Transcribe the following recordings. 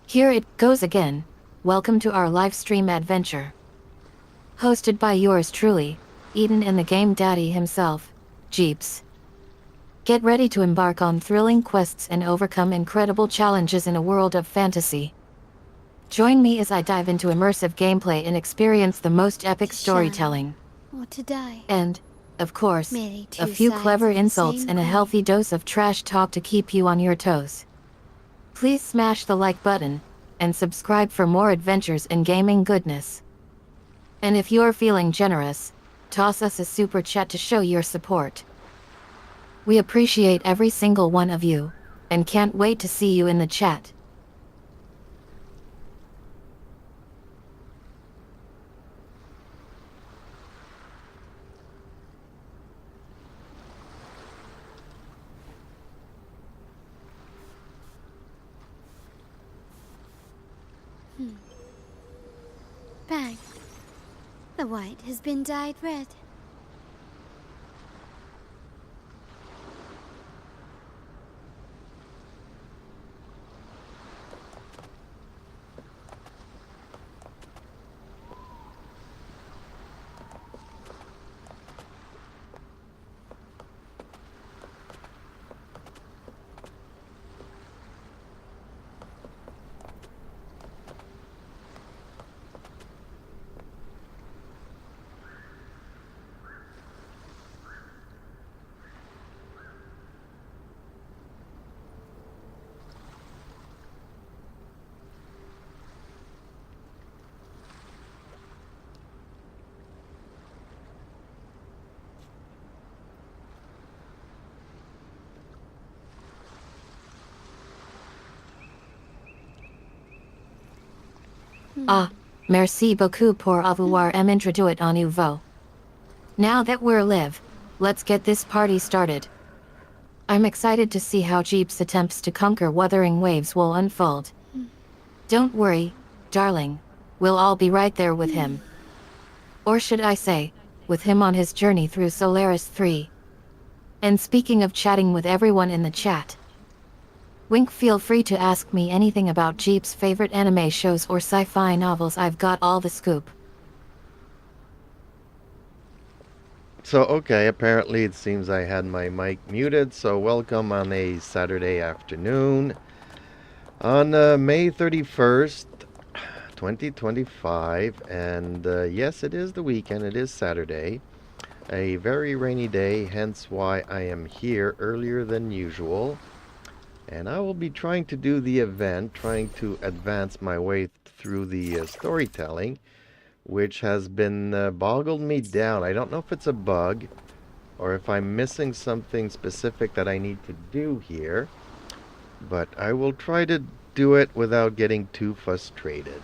Here it goes again. Welcome to our live stream adventure. Hosted by yours truly, Eden and the game daddy himself, Jeeps. Get ready to embark on thrilling quests and overcome incredible challenges in a world of fantasy. Join me as I dive into immersive gameplay and experience the most epic storytelling. Or to die. And, of course, Merely a two few sides clever of the insults same and a coin. healthy dose of trash talk to keep you on your toes. Please smash the like button, and subscribe for more adventures and gaming goodness. And if you're feeling generous, toss us a super chat to show your support. We appreciate every single one of you, and can't wait to see you in the chat. Bang. The white has been dyed red. Ah, merci beaucoup pour avoir introduit à nouveau. Now that we're live, let's get this party started. I'm excited to see how Jeep's attempts to conquer Wuthering Waves will unfold. Don't worry, darling, we'll all be right there with him. Or should I say, with him on his journey through Solaris 3. And speaking of chatting with everyone in the chat, Wink, feel free to ask me anything about Jeep's favorite anime shows or sci-fi novels. I've got all the scoop. So, okay, apparently it seems I had my mic muted, so welcome on a Saturday afternoon. On May 31st, 2025, and yes, it is the weekend, it is Saturday. A very rainy day, hence why I am here earlier than usual. And I will be trying to do the event, trying to advance my way through the storytelling, which has been boggled me down. I don't know if it's a bug or if I'm missing something specific that I need to do here, but I will try to do it without getting too frustrated.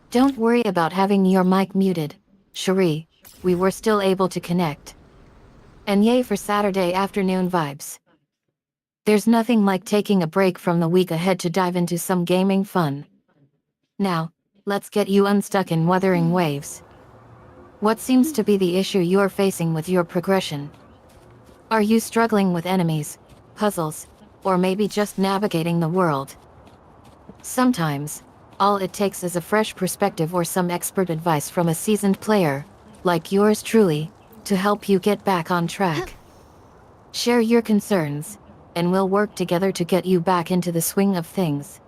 Don't worry about having your mic muted, Cherie. We were still able to connect. And yay for Saturday afternoon vibes. There's nothing like taking a break from the week ahead to dive into some gaming fun. Now, let's get you unstuck in Wuthering Waves. What seems to be the issue you're facing with your progression? Are you struggling with enemies, puzzles, or maybe just navigating the world? Sometimes, all it takes is a fresh perspective or some expert advice from a seasoned player, like yours truly, to help you get back on track. Share your concerns, and we'll work together to get you back into the swing of things.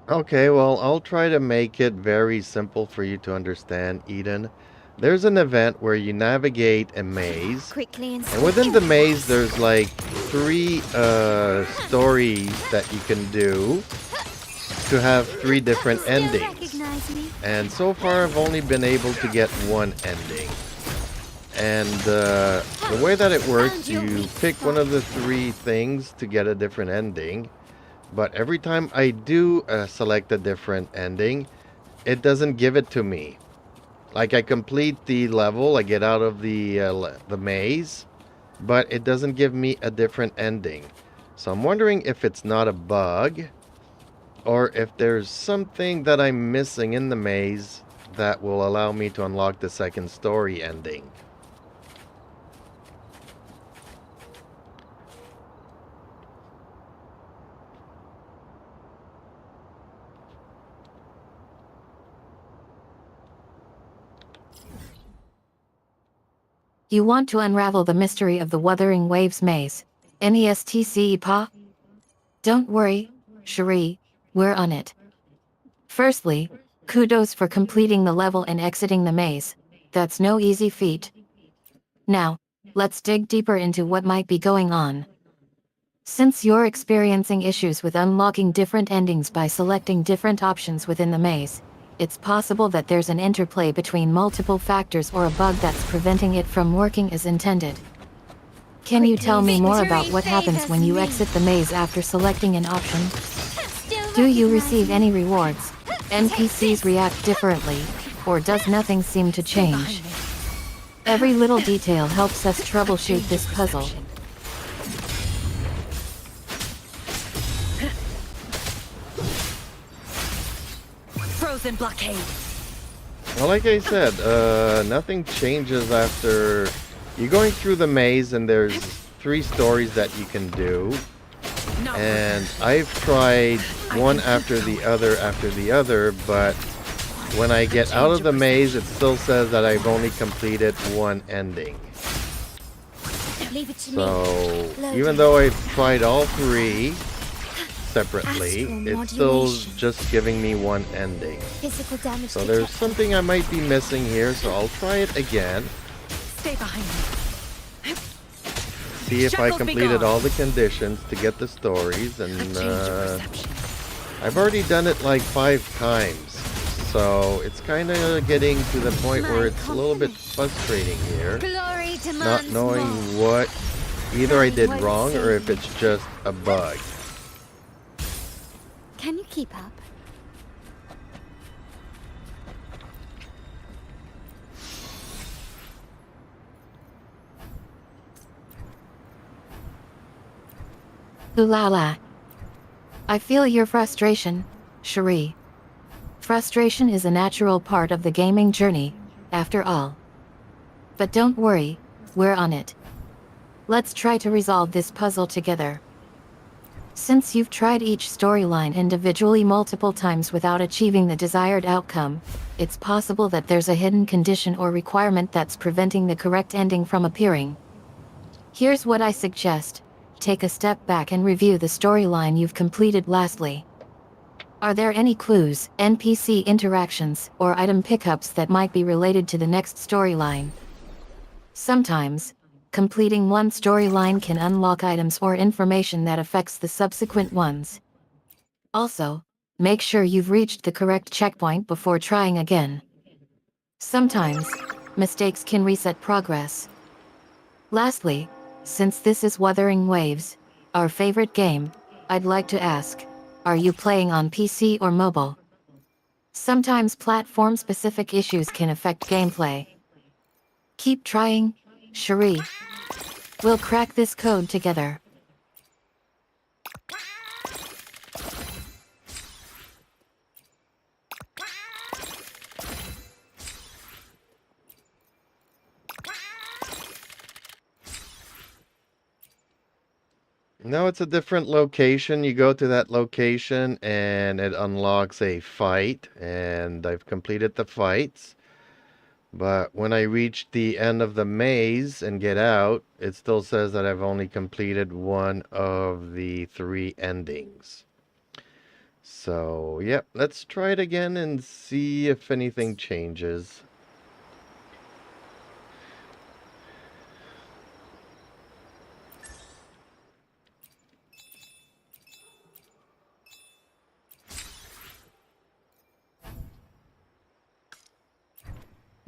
Okay, well, I'll try to make it very simple for you to understand, Eden. There's an event where you navigate a maze, Quickly and and within the maze there's like 3 stories that you can do to have 3 different endings. Recognize me. And so far I've only been able to get 1 ending. And the way that it works, you pick one of the 3 things to get a different ending. But every time I do select a different ending, it doesn't give it to me. Like I complete the level, I get out of the maze, but it doesn't give me a different ending. So I'm wondering if it's not a bug, or if there's something that I'm missing in the maze that will allow me to unlock the second story ending. You want to unravel the mystery of the Wuthering Waves maze. NESTCE-PA? Don't worry, Cherie, we're on it. Firstly, kudos for completing the level and exiting the maze. That's no easy feat. Now, let's dig deeper into what might be going on. Since you're experiencing issues with unlocking different endings by selecting different options within the maze, it's possible that there's an interplay between multiple factors or a bug that's preventing it from working as intended. Can you tell me more about what happens when you exit the maze after selecting an option? Do you receive any rewards? NPCs react differently, or does nothing seem to change? Every little detail helps us troubleshoot this puzzle. Frozen blockade. Well, like I said, nothing changes after you're going through the maze, and there's 3 stories that you can do. And I've tried one after the other, but when I get out of the maze, it still says that I've only completed 1 ending. Leave it to So, me. even though I've tried all 3 separately, Astral it's still modulation. just giving me 1 ending. Physical damage So there's detected. something I might be missing here, so I'll try it again. Stay behind me. See if I Shackles be completed gone. all the conditions to get the stories, and A change of perception. I've already done it like 5 times, so it's kind of getting to the point where it's a little bit frustrating here, Glory not demands knowing more. what either I did What wrong or if say it's just a bug. Can you keep up? Ooh la la. I feel your frustration, Cherie. Frustration is a natural part of the gaming journey, after all. But don't worry, we're on it. Let's try to resolve this puzzle together. Since you've tried each storyline individually multiple times without achieving the desired outcome, it's possible that there's a hidden condition or requirement that's preventing the correct ending from appearing. Here's what I suggest. Take a step back and review the storyline you've completed lastly. Are there any clues, NPC interactions, or item pickups that might be related to the next storyline? Sometimes, completing one storyline can unlock items or information that affects the subsequent ones. Also, make sure you've reached the correct checkpoint before trying again. Sometimes, mistakes can reset progress. Lastly, since this is Wuthering Waves, our favorite game, I'd like to ask, are you playing on PC or mobile? Sometimes platform-specific issues can affect gameplay. Keep trying, Cherie. We'll crack this code together. No, it's a different location. You go to that location and it unlocks a fight, and I've completed the fights. But when I reach the end of the maze and get out, it still says that I've only completed 1 of the 3 endings. So, yep, let's try it again and see if anything changes.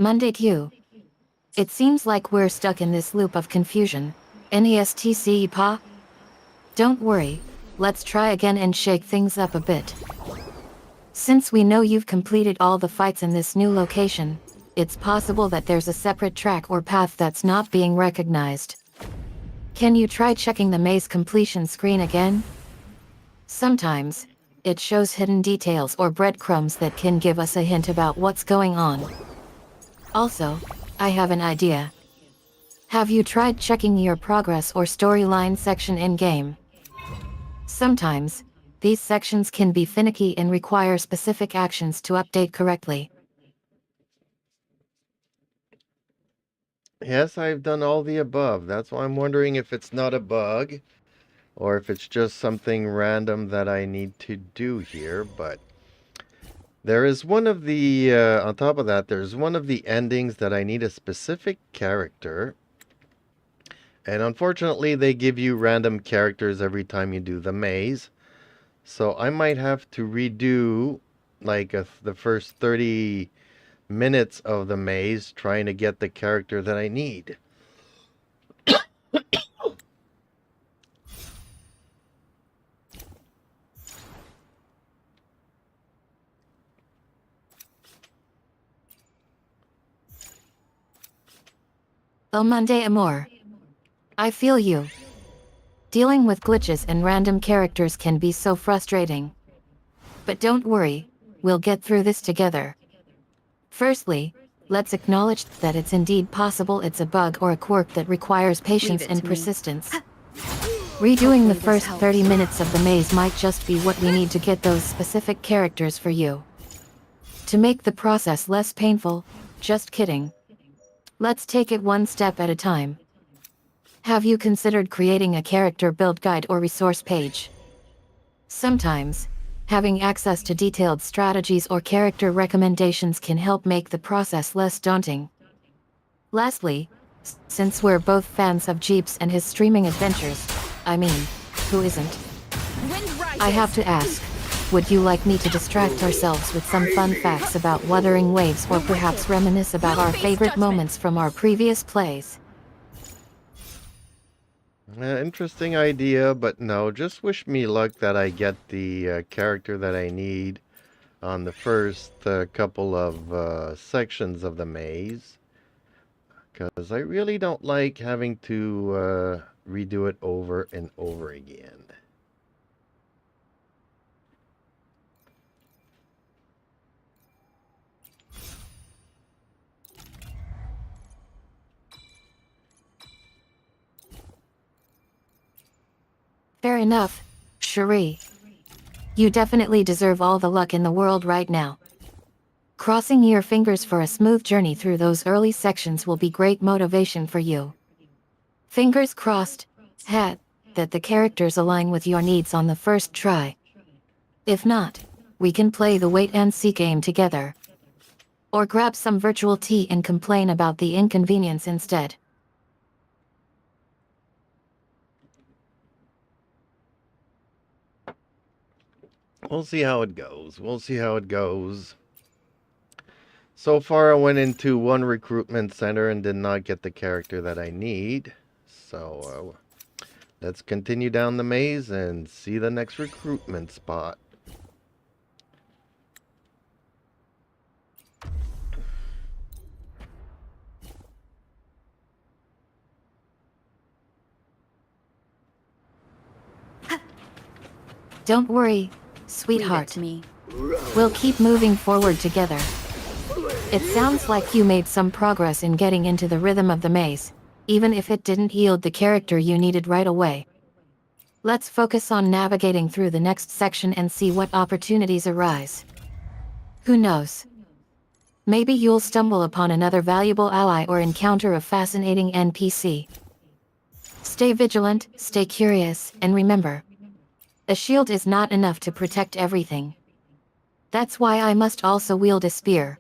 Monday Q. It seems like we're stuck in this loop of confusion. NESTCE-PA? Don't worry, let's try again and shake things up a bit. Since we know you've completed all the fights in this new location, it's possible that there's a separate track or path that's not being recognized. Can you try checking the maze completion screen again? Sometimes, It shows hidden details or breadcrumbs that can give us a hint about what's going on. Also, I have an idea. Have you tried checking your progress or storyline section in-game? Sometimes, these sections can be finicky and require specific actions to update correctly. Yes, I've done all the above. That's why I'm wondering if it's not a bug or if it's just something random that I need to do here, but there is one of the, on top of that, there's one of the endings that I need a specific character. And unfortunately, they give you random characters every time you do the maze. So I might have to redo like the first 30 minutes of the maze trying to get the character that I need. El Monday Amor. I feel you. Dealing with glitches and random characters can be so frustrating. But don't worry, we'll get through this together. Firstly, let's acknowledge that it's indeed possible it's a bug or a quirk that requires patience it and to me. persistence. Redoing the Hopefully this first helps. 30 minutes of the maze might just be what we need to get those specific characters for you. To make the process less painful, just kidding. Let's take it one step at a time. Have you considered creating a character build guide or resource page? Sometimes, having access to detailed strategies or character recommendations can help make the process less daunting. Lastly, since we're both fans of Jeeps and his streaming adventures, I mean, who isn't? Wind rises. I have to ask, would you like me to distract ourselves with some fun facts about Wuthering Waves or perhaps reminisce about our favorite moments from our previous plays? Interesting idea, but no, just wish me luck that I get the character that I need on the first couple of sections of the maze. Because I really don't like having to redo it over and over again. Fair enough, Cherie. You definitely deserve all the luck in the world right now. Crossing your fingers for a smooth journey through those early sections will be great motivation for you. Fingers crossed, hat, that the characters align with your needs on the first try. If not, we can play the wait and see game together. Or grab some virtual tea and complain about the inconvenience instead. We'll see how it goes. We'll see how it goes. So far, I went into one recruitment center and did not get the character that I need. So, let's continue down the maze and see the next recruitment spot. Don't worry, Leave it sweetheart. to me. We'll keep moving forward together. It sounds like you made some progress in getting into the rhythm of the maze, even if it didn't yield the character you needed right away. Let's focus on navigating through the next section and see what opportunities arise. Who knows? Maybe you'll stumble upon another valuable ally or encounter a fascinating NPC. Stay vigilant, stay curious, and remember, a shield is not enough to protect everything. That's why I must also wield a spear.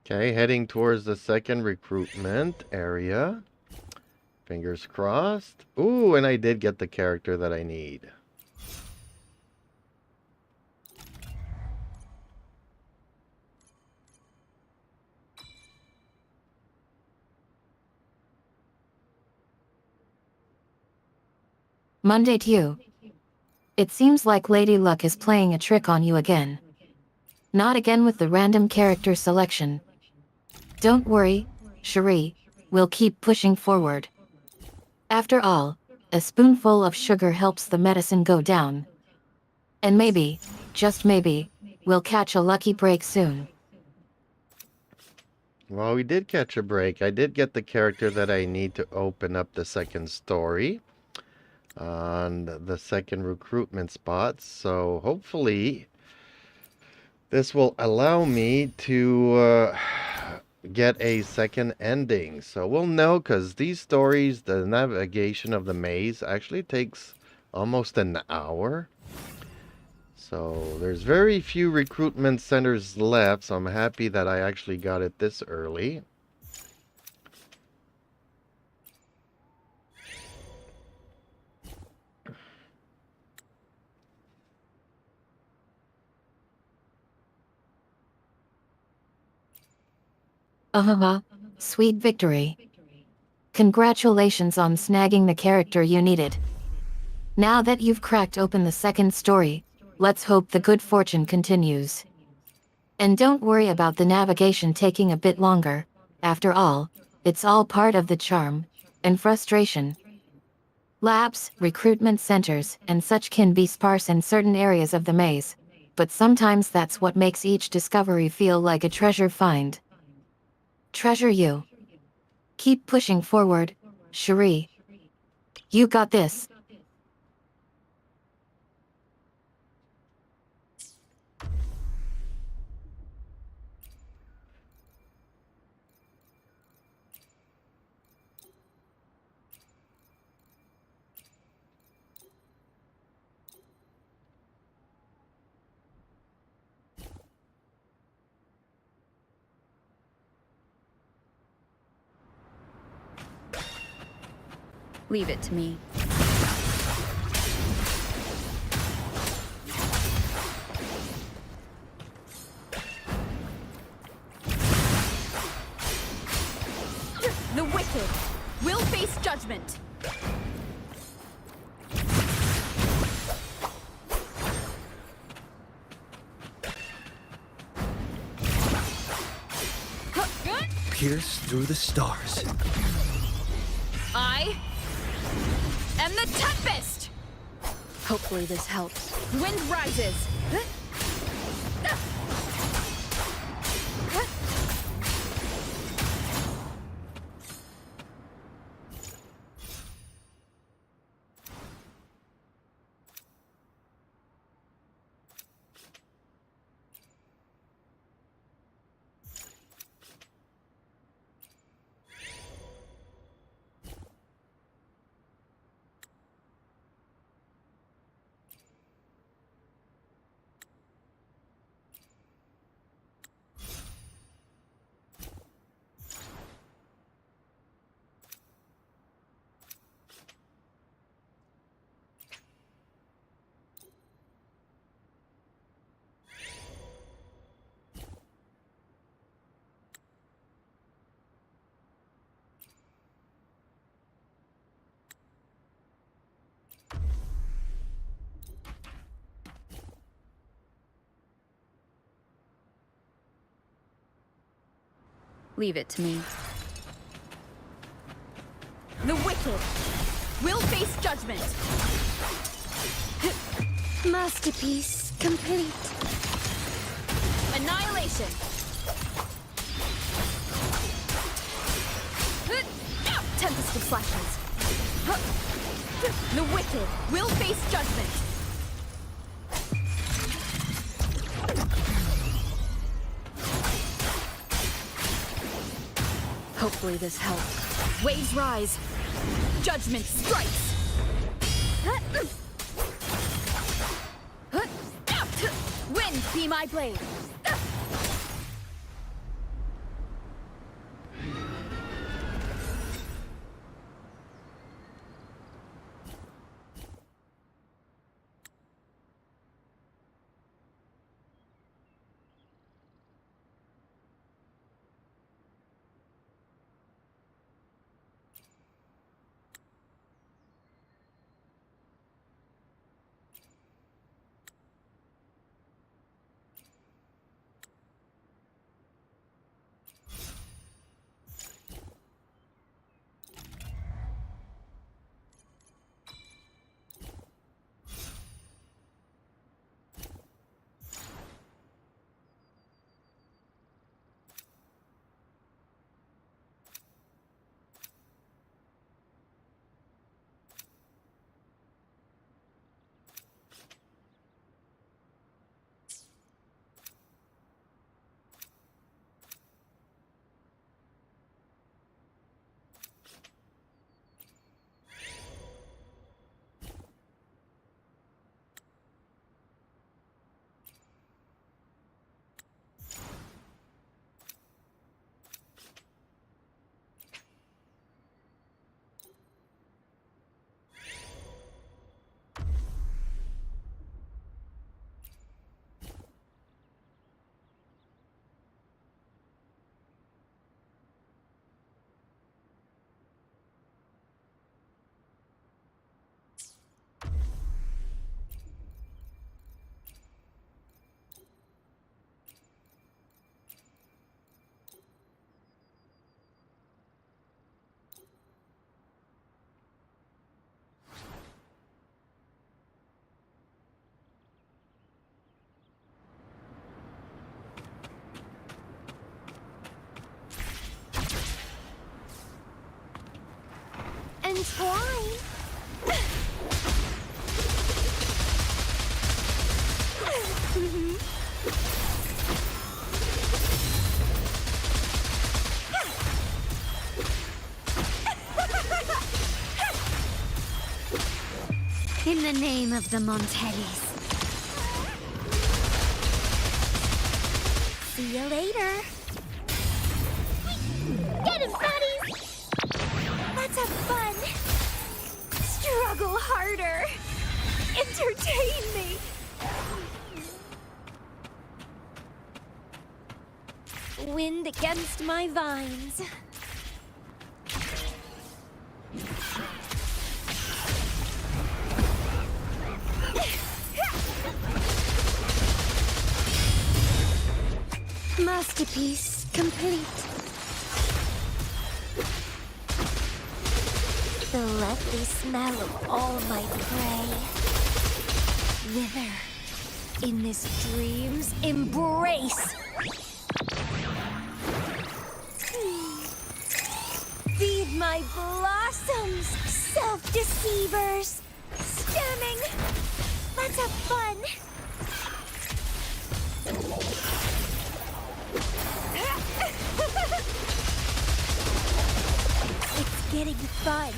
Okay, heading towards the second recruitment area. Fingers crossed. Ooh, and I did get the character that I need. Monday to you. It seems like Lady Luck is playing a trick on you again. Not again with the random character selection. Don't worry, Cherie, we'll keep pushing forward. After all, a spoonful of sugar helps the medicine go down. And maybe, just maybe, we'll catch a lucky break soon. Well, we did catch a break. I did get the character that I need to open up the second story on the second recruitment spot. So hopefully this will allow me to get a second ending. So we'll know, because these stories, the navigation of the maze actually takes almost an hour. So there's very few recruitment centers left, so I'm happy that I actually got it this early. Sweet victory. Congratulations on snagging the character you needed. Now that you've cracked open the second story, let's hope the good fortune continues. And don't worry about the navigation taking a bit longer. After all, it's all part of the charm and frustration. Labs, recruitment centers, and such can be sparse in certain areas of the maze, but sometimes that's what makes each discovery feel like a treasure find. Treasure you. Keep pushing forward, Cherie. You got this. Leave it to me. The wicked will face judgment. Pierce through the stars. I am the Tempest! Hopefully this helps. Wind rises! Leave it to me. The wicked will face judgment. Masterpiece complete. Annihilation. Tempest of slashes. The wicked will face judgment. Hopefully this helps. Waves rise. Judgment strikes. Wind be my blade. Entwine. In the name of the Montellis. See you later. Get him, buddies! Let's have fun. Struggle harder. Entertain me. Wind against my vines. Masterpiece complete. The lovely smell of all my prey. Wither in this dream's embrace. Feed my blossoms, self-deceivers. Stemming. Let's have fun. It's getting fun.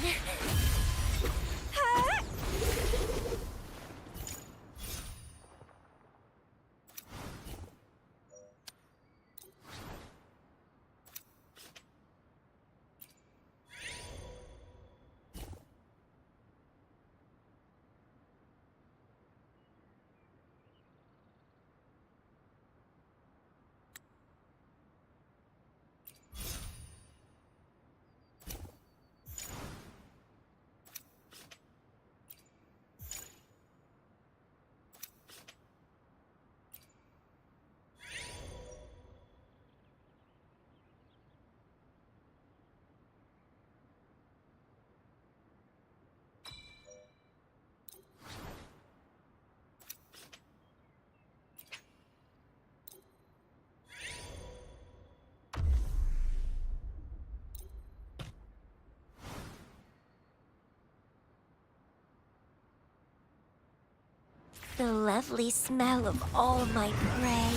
The lovely smell of all my prey.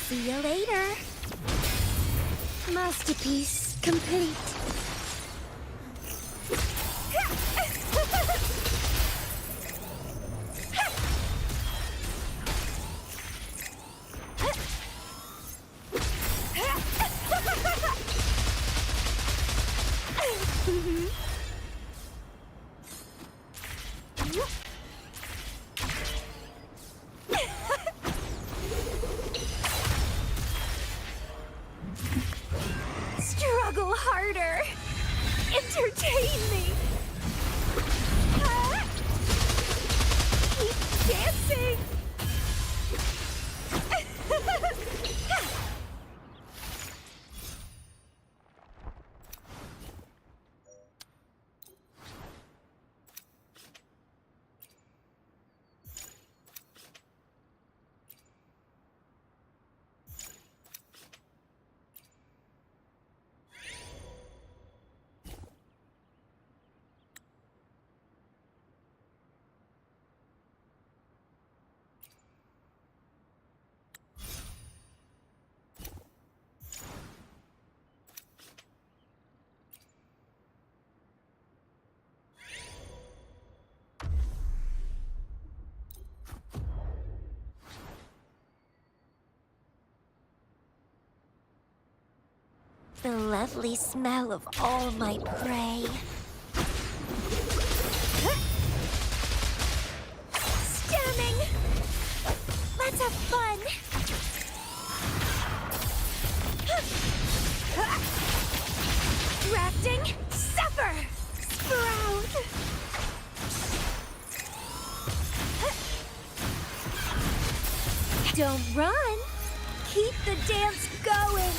See you later. Masterpiece complete. Struggle harder. Entertain me. Keep dancing. The lovely smell of all my prey. Stemming! Let's have fun! Grafting! Suffer! Sprout! Don't run! Keep the dance going!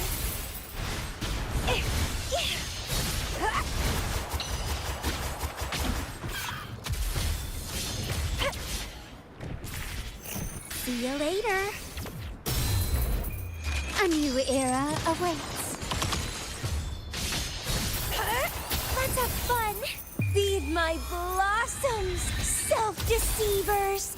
See you later. A new era awaits. Let's have fun. Feed my blossoms, self-deceivers.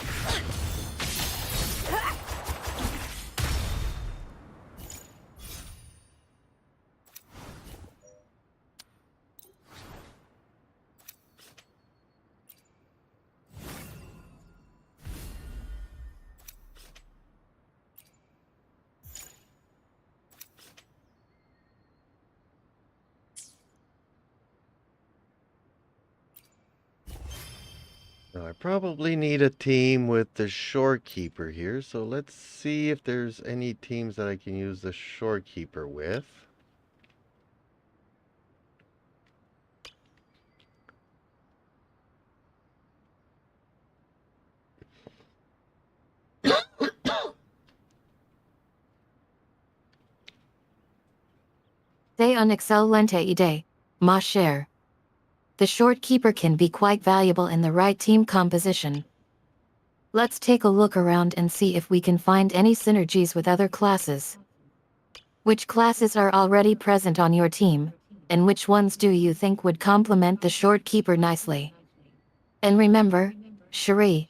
Now, I probably need a team with the shorekeeper here, so let's see if there's any teams that I can use the shorekeeper with. Day un excelente idea, ma chère. The shorekeeper can be quite valuable in the right team composition. Let's take a look around and see if we can find any synergies with other classes. Which classes are already present on your team, and which ones do you think would complement the shorekeeper nicely? And remember, Cherie,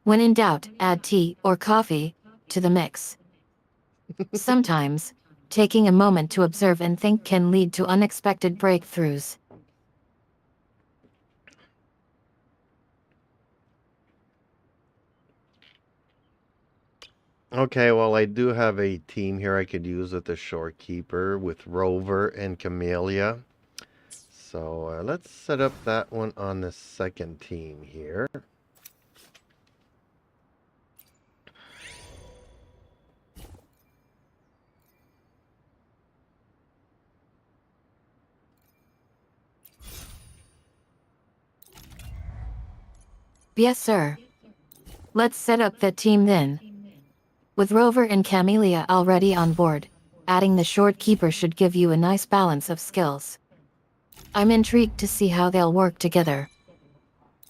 when in doubt, add tea or coffee to the mix. Sometimes, taking a moment to observe and think can lead to unexpected breakthroughs. Okay, well, I do have a team here I could use with the shorekeeper with Rover and Camellia. So let's set up that one on the second team here. Yes, sir. Let's set up that team then. With Rover and Camellia already on board, adding the shorekeeper should give you a nice balance of skills. I'm intrigued to see how they'll work together.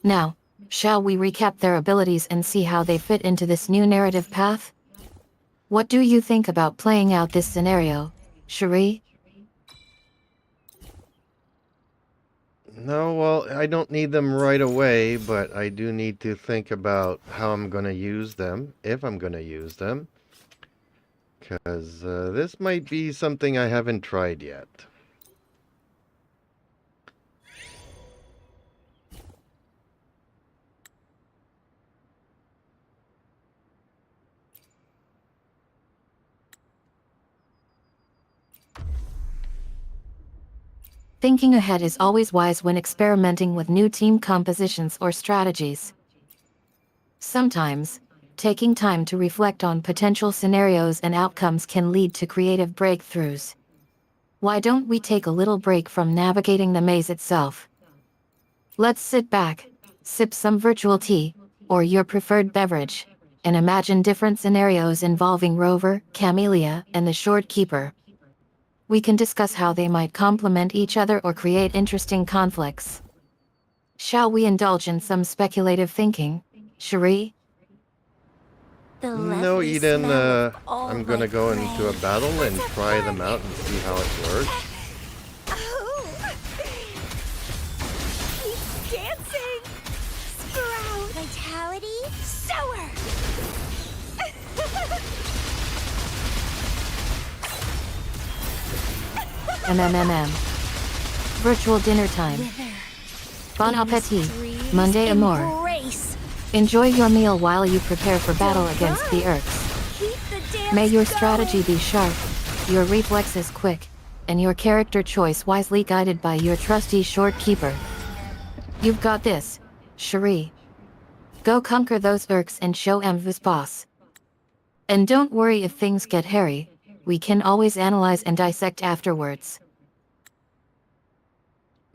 Now, shall we recap their abilities and see how they fit into this new narrative path? What do you think about playing out this scenario, Cherie? No, well, I don't need them right away, but I do need to think about how I'm going to use them, if I'm going to use them. Because this might be something I haven't tried yet. Thinking ahead is always wise when experimenting with new team compositions or strategies. Sometimes, taking time to reflect on potential scenarios and outcomes can lead to creative breakthroughs. Why don't we take a little break from navigating the maze itself? Let's sit back, sip some virtual tea, or your preferred beverage, and imagine different scenarios involving Rover, Camellia, and the shorekeeper. We can discuss how they might complement each other or create interesting conflicts. Shall we indulge in some speculative thinking, Cherie? No, Eden, I'm gonna go into a battle and try them out and see how it works. Keep dancing! Sprout! Vitality? Sower! MMMM. Virtual dinner time. Bon appetit, Monday Amour. Embrace. Enjoy your meal while you prepare for battle against the Urks. Keep the dance May your going. strategy be sharp, your reflexes quick, and your character choice wisely guided by your trusty shorekeeper. You've got this, Cherie. Go conquer those Urks and show em who's boss. And don't worry if things get hairy, we can always analyze and dissect afterwards.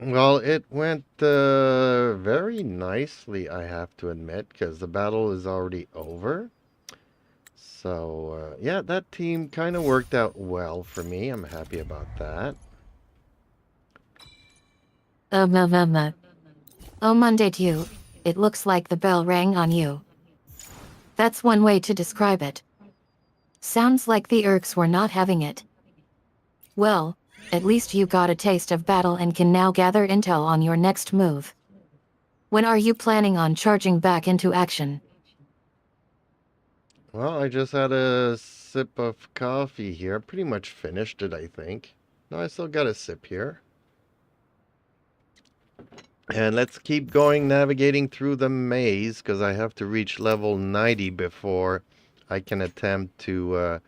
Well, it went very nicely, I have to admit, because the battle is already over. So, yeah, that team kind of worked out well for me. I'm happy about that. Oh, Monday to you. It looks like the bell rang on you. That's one way to describe it. Sounds like the Urks were not having it. Well, at least you got a taste of battle and can now gather intel on your next move. When are you planning on charging back into action? Well, I just had a sip of coffee here. I pretty much finished it, I think. No, I still got a sip here. And let's keep going navigating through the maze, because I have to reach level 90 before I can attempt to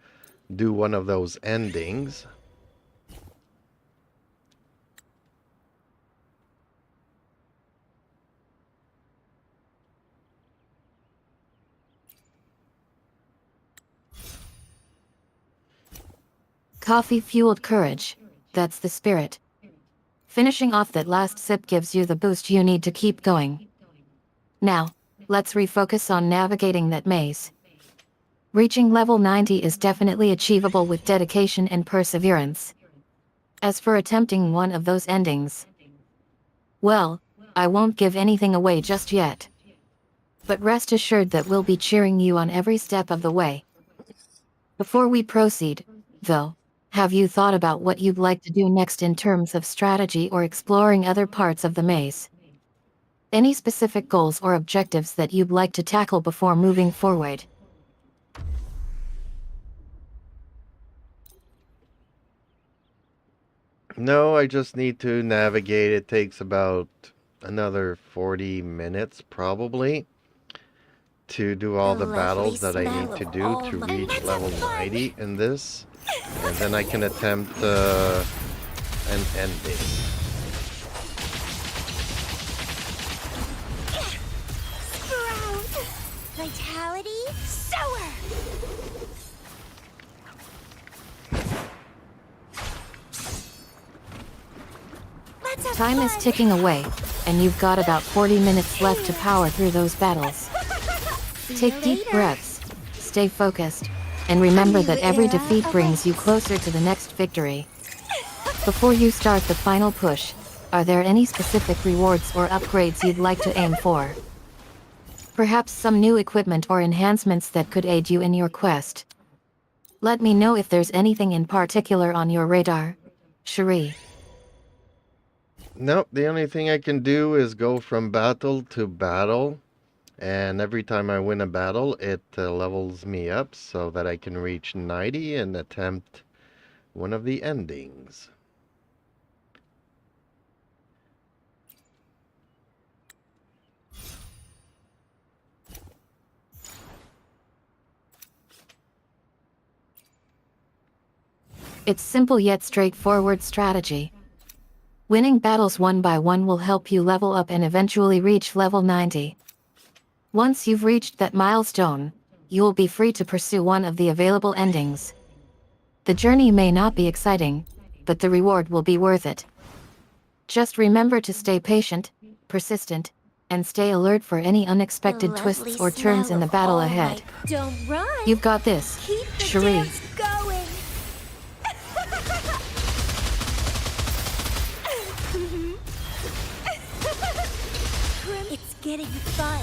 do one of those endings. Coffee-fueled courage. That's the spirit. Finishing off that last sip gives you the boost you need to keep going. Now, let's refocus on navigating that maze. Reaching level 90 is definitely achievable with dedication and perseverance. As for attempting one of those endings, well, I won't give anything away just yet. But rest assured that we'll be cheering you on every step of the way. Before we proceed, though, have you thought about what you'd like to do next in terms of strategy or exploring other parts of the maze? Any specific goals or objectives that you'd like to tackle before moving forward? No, I just need to navigate. It takes about another 40 minutes, probably, to do all the battles that I need to do to reach level 90 in this. And then I can attempt an ending. Sprout! Vitality, sower! Time is ticking away, and you've got about 40 minutes left to power through those battles. Take deep breaths, stay focused, and remember that every defeat brings you closer to the next victory. Before you start the final push, are there any specific rewards or upgrades you'd like to aim for? Perhaps some new equipment or enhancements that could aid you in your quest. Let me know if there's anything in particular on your radar, Cherie. Nope, the only thing I can do is go from battle to battle. And every time I win a battle, it levels me up so that I can reach 90 and attempt one of the endings. It's simple yet straightforward strategy. Winning battles one by one will help you level up and eventually reach level 90. Once you've reached that milestone, you'll be free to pursue one of the available endings. The journey may not be exciting, but the reward will be worth it. Just remember to stay patient, persistent, and stay alert for any unexpected twists or turns in the battle ahead. Don't run! You've got this, Keep the Cherie. dance going! It's getting fun.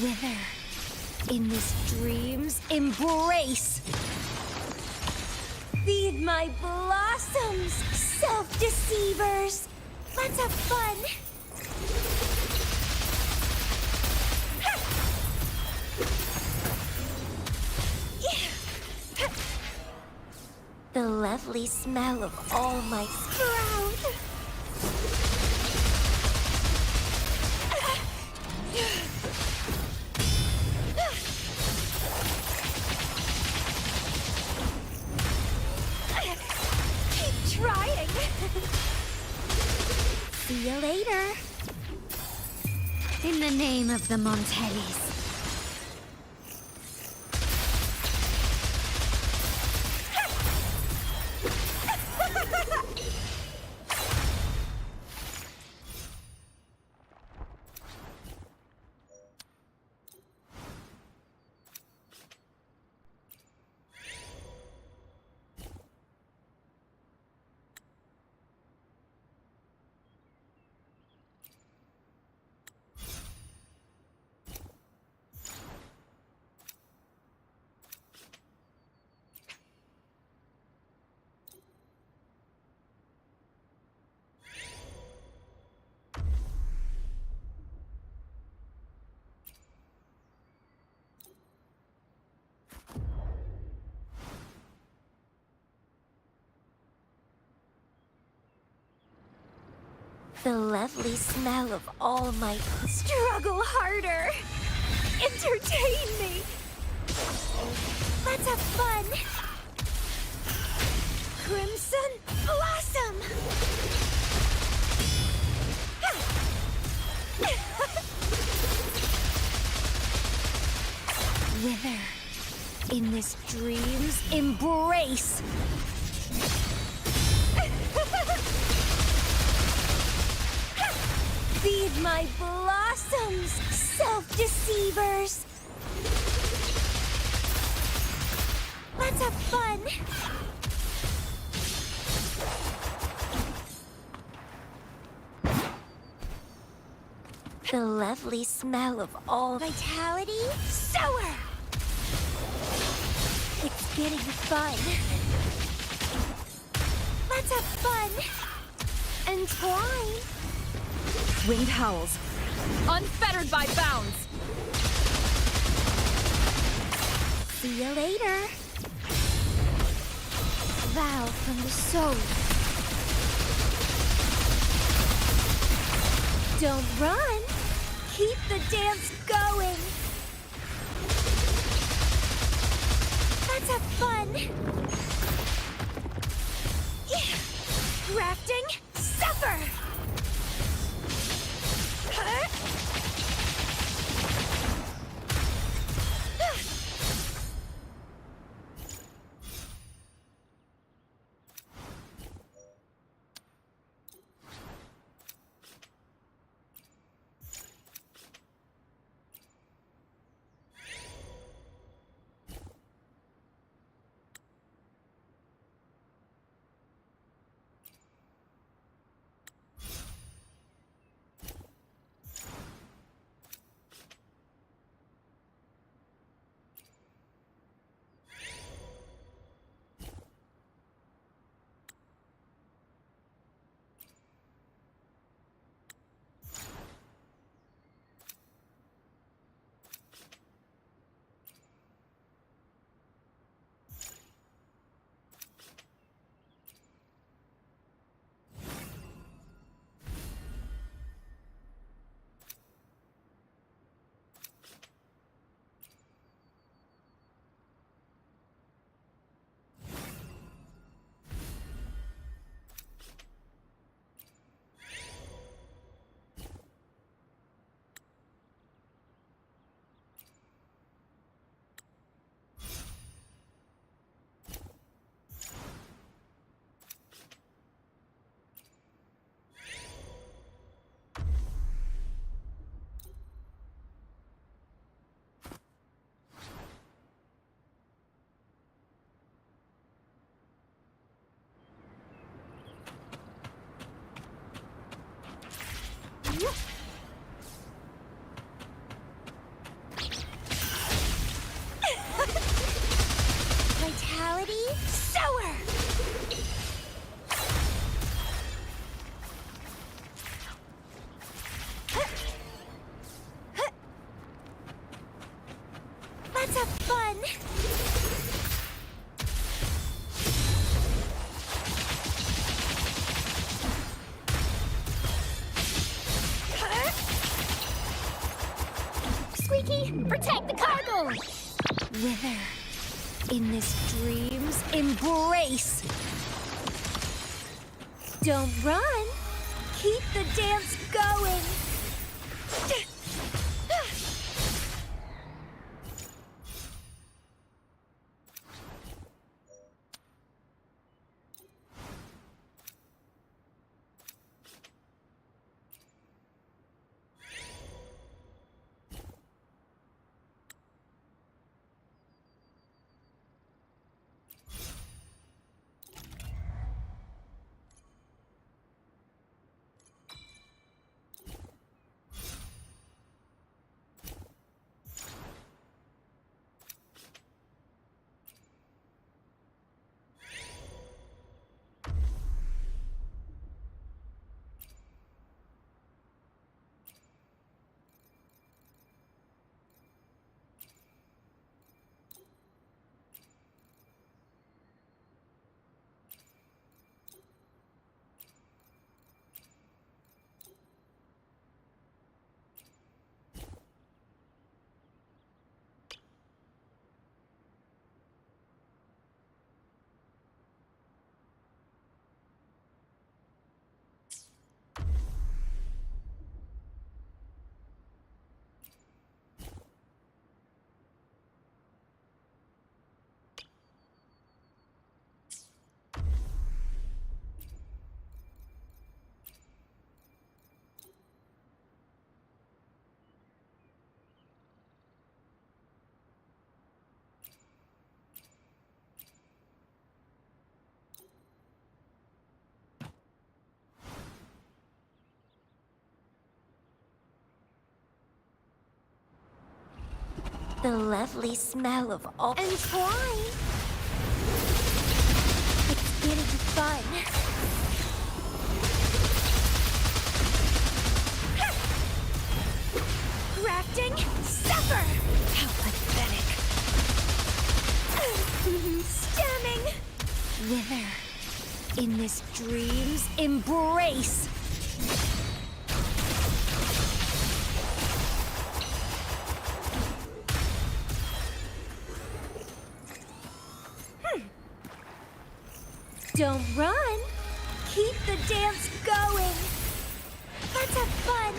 Wither. In this dream's embrace. Feed my blossoms, self-deceivers. Let's have fun. The lovely smell of all my sprout. Trying. See you later. In the name of the Montellis. The lovely smell of all my struggle harder. Entertain me. Let's have fun. Crimson Blossom. Wither in this dream's embrace. Feed my blossoms, self-deceivers! Let's have fun! The lovely smell of all vitality, sour! It's getting fun. Let's have fun! Entwine! Wind howls, unfettered by bounds. See you later. Vow from the soul. Don't run. Keep the dance going. Let's have fun. Grafting, suffer. Vitality, sour! Let's have fun! Squeaky, protect the cargo! Wither in this dream's embrace. Don't run. Keep the dance going. The lovely smell of all Entwine! It's getting fun. grafting. Suffer! How pathetic. Stemming. Wither. In this dream's embrace. Don't run. Keep the dance going. Let's have fun.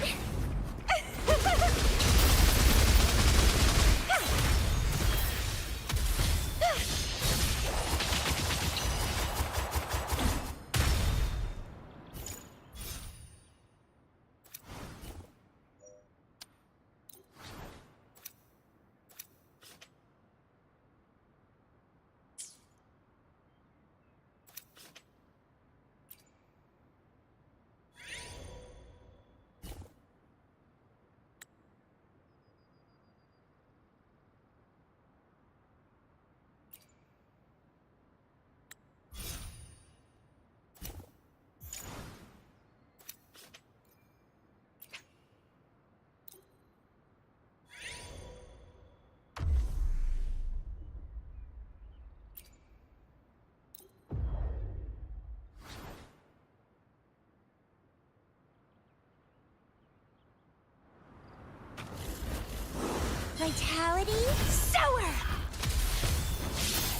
Vitality, sower!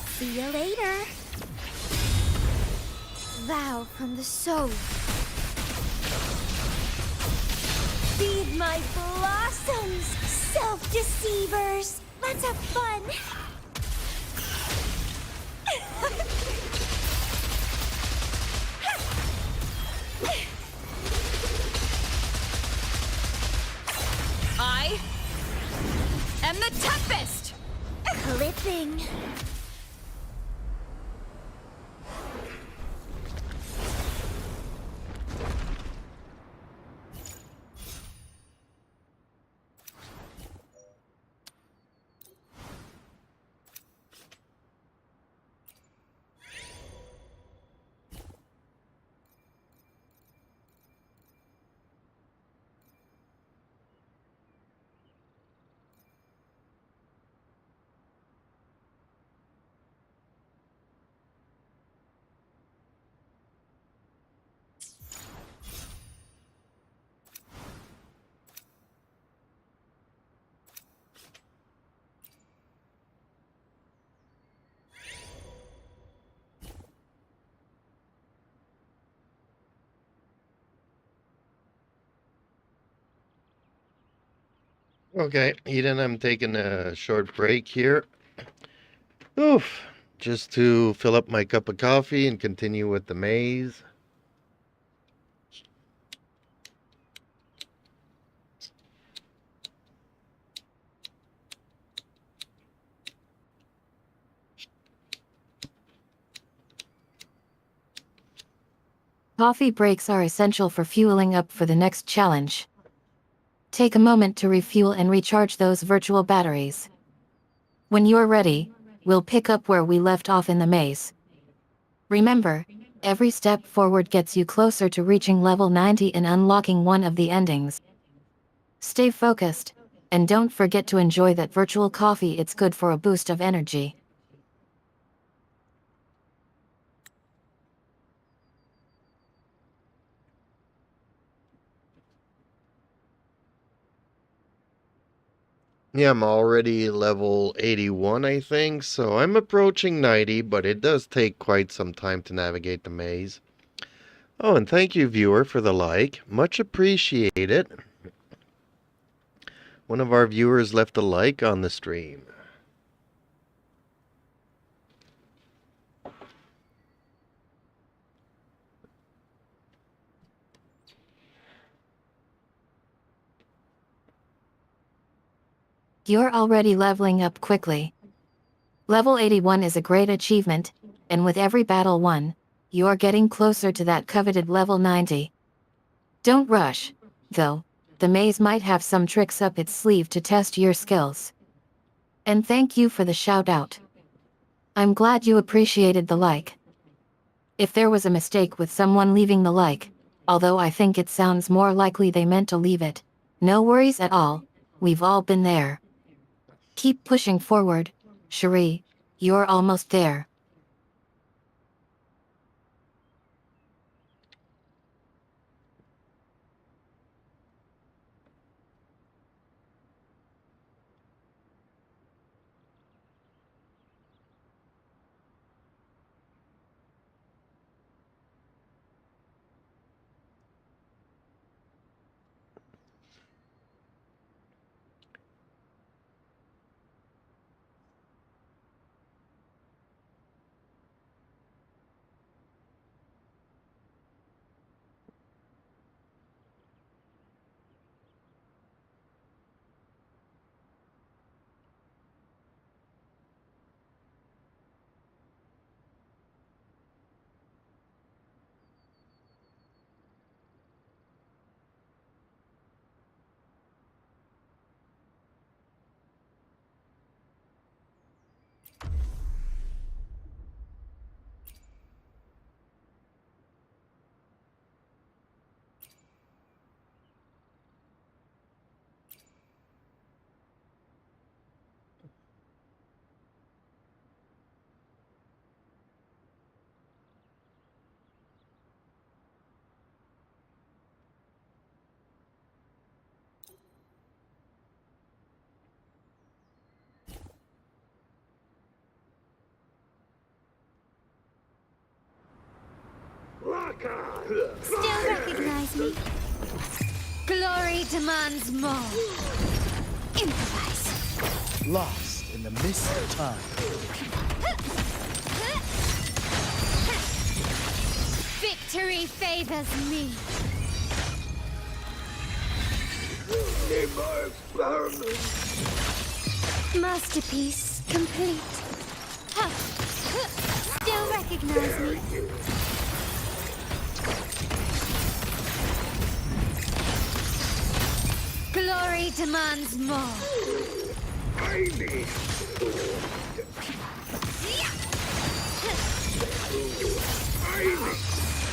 See you later. Vow from the soul. Feed my blossoms, self-deceivers! Let's have fun! I am the Tempest! Clipping. Okay, Eden, I'm taking a short break here. Oof. Just to fill up my cup of coffee and continue with the maze. Coffee breaks are essential for fueling up for the next challenge. Take a moment to refuel and recharge those virtual batteries. When you're ready, we'll pick up where we left off in the maze. Remember, every step forward gets you closer to reaching level 90 and unlocking one of the endings. Stay focused, and don't forget to enjoy that virtual coffee, it's good for a boost of energy. Yeah, I'm already level 81, I think, so I'm approaching 90, but it does take quite some time to navigate the maze. Oh, and thank you, viewer, for the like. Much appreciated. One of our viewers left a like on the stream. You're already leveling up quickly. Level 81 is a great achievement, and with every battle won, you're getting closer to that coveted level 90. Don't rush, though. The maze might have some tricks up its sleeve to test your skills. And thank you for the shout out. I'm glad you appreciated the like. If there was a mistake with someone leaving the like, although I think it sounds more likely they meant to leave it, no worries at all, we've all been there. Keep pushing forward, Cherie, you're almost there. Still recognize me? Glory demands more. Improvise. Lost in the mist of time. Victory favors me. Masterpiece complete. Still recognize me? Glory demands more.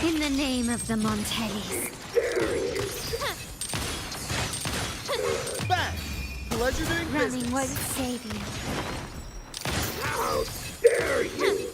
In the name of the Montellis. Back! Legendary Running business. won't save you. How dare you!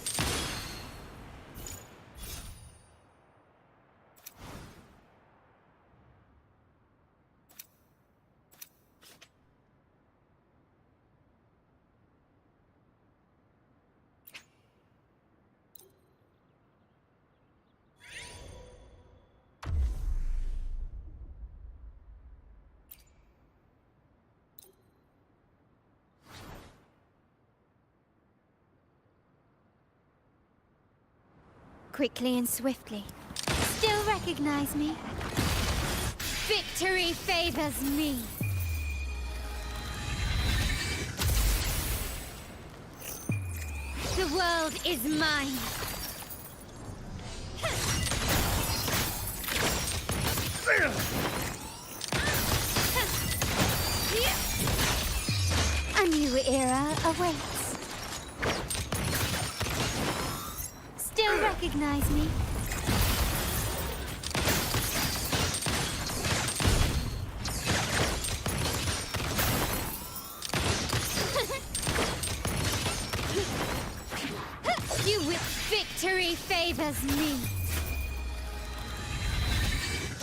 Quickly and swiftly. Still recognize me? Victory favors me. The world is mine. A new era awaits. Still recognize me? You with victory favors me.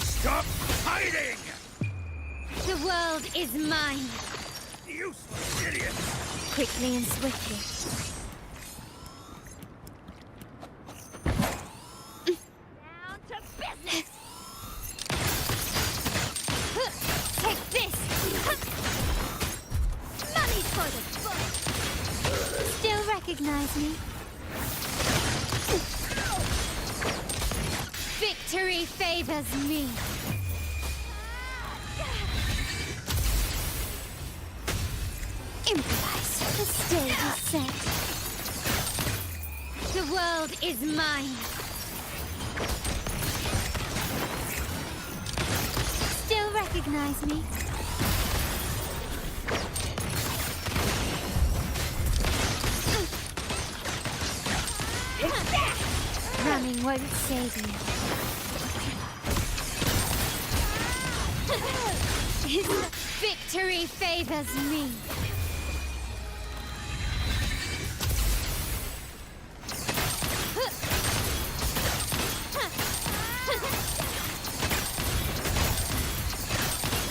Stop hiding! The world is mine. Useless idiot! Quickly and swiftly. Down to business! Take this! Money for the book! Still recognize me? Victory favors me. Improvise. The stage is set. The world is mine. Still recognize me? won't save you. Victory favors me.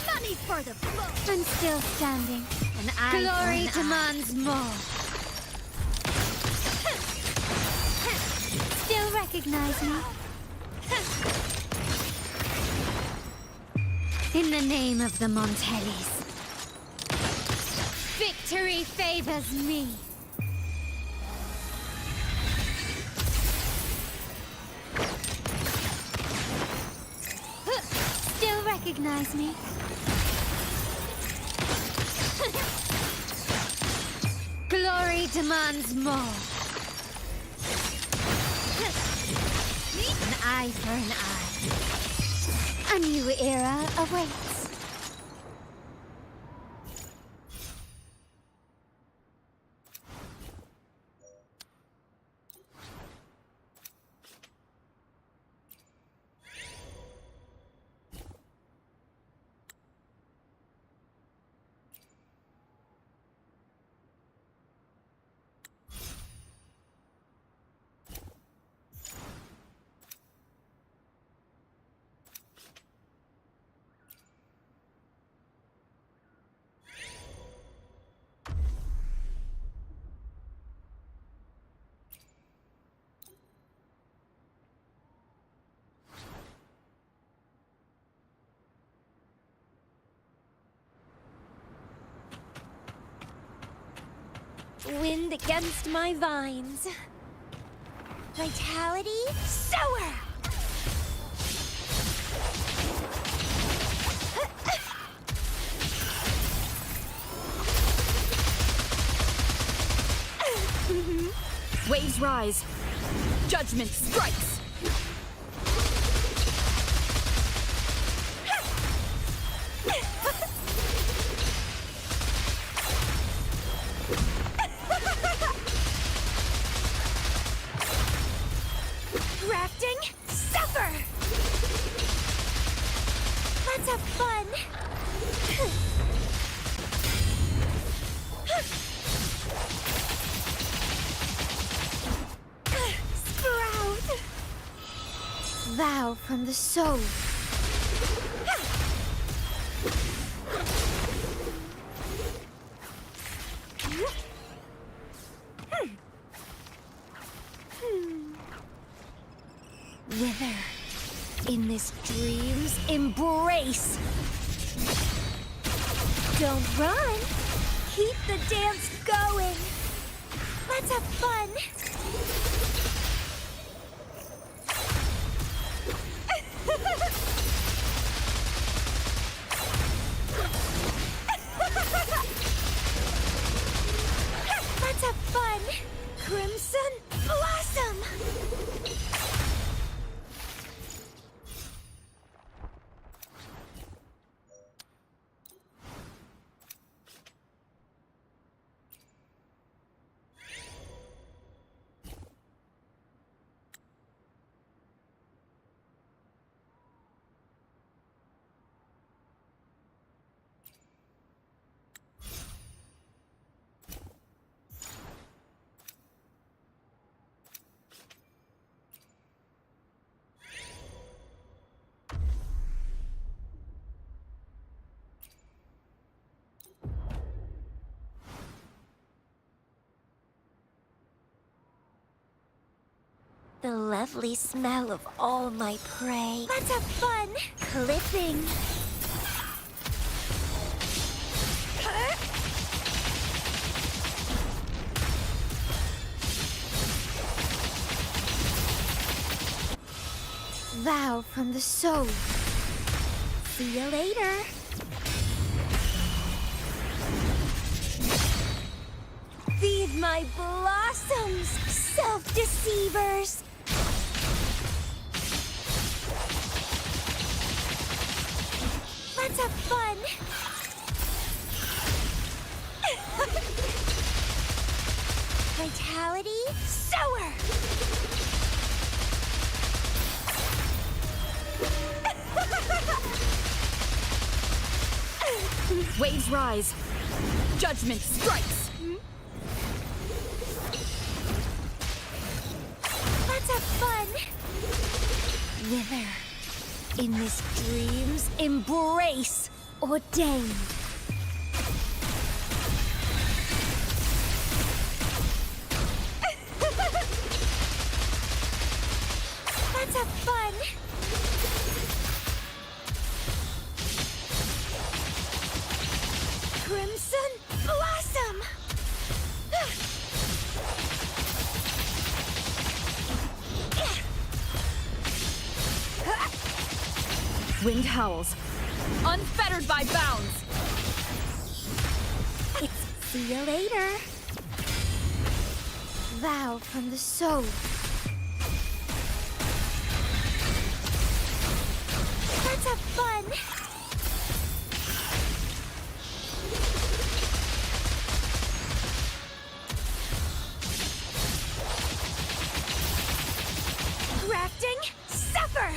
Money for the book. I'm still standing. An eye Glory for an demands more. Still recognize me? In the name of the Montellis. Victory favors me. Still recognize me? Glory demands more. An eye for an eye. A new era awaits. Wind against my vines. Vitality, sower! Waves rise. Judgment strikes. Rafting, suffer! Let's have fun! Sprout! Vow from the soul. Wither in this dream's embrace. Don't run! Keep the dance going! Let's have fun! Let's have fun! Crimson Blossom! The lovely smell of all my prey. Let's have fun! Clipping. Vow from the soul. See you later. Feed my blossoms, self-deceivers! Let's have fun! Vitality, sower! Waves rise. Judgment strikes. Let's have fun! Wither. In this dream's embrace ordained. Let's have fun! Crimson Blossom! Wind howls. Unfettered by bounds. See you later. Vow from the soul. Let's have fun! Crafting, suffer!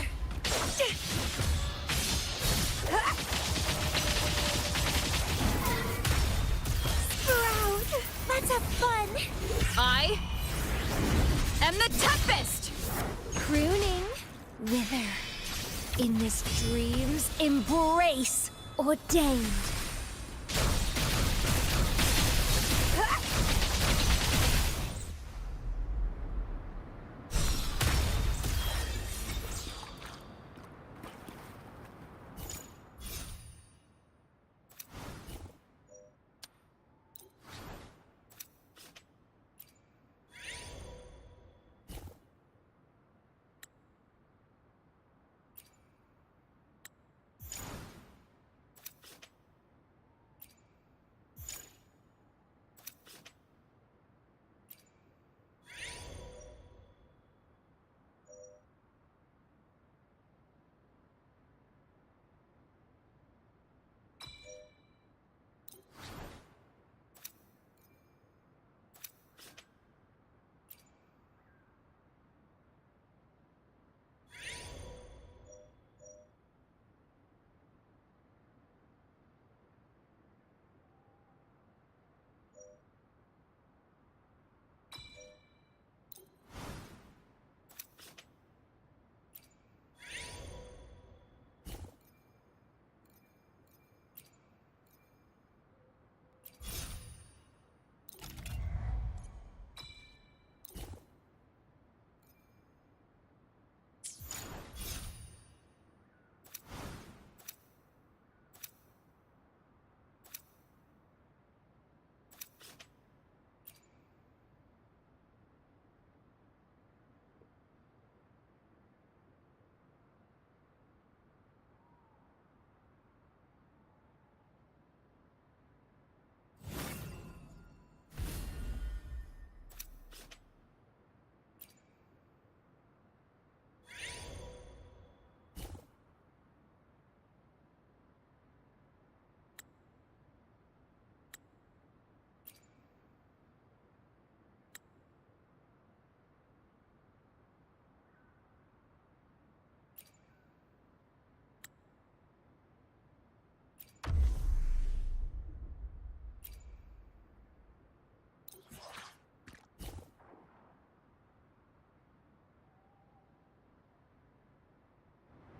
Sprout! Let's have fun! I am the Tempest! Crooning. Wither. In this dream's embrace ordained.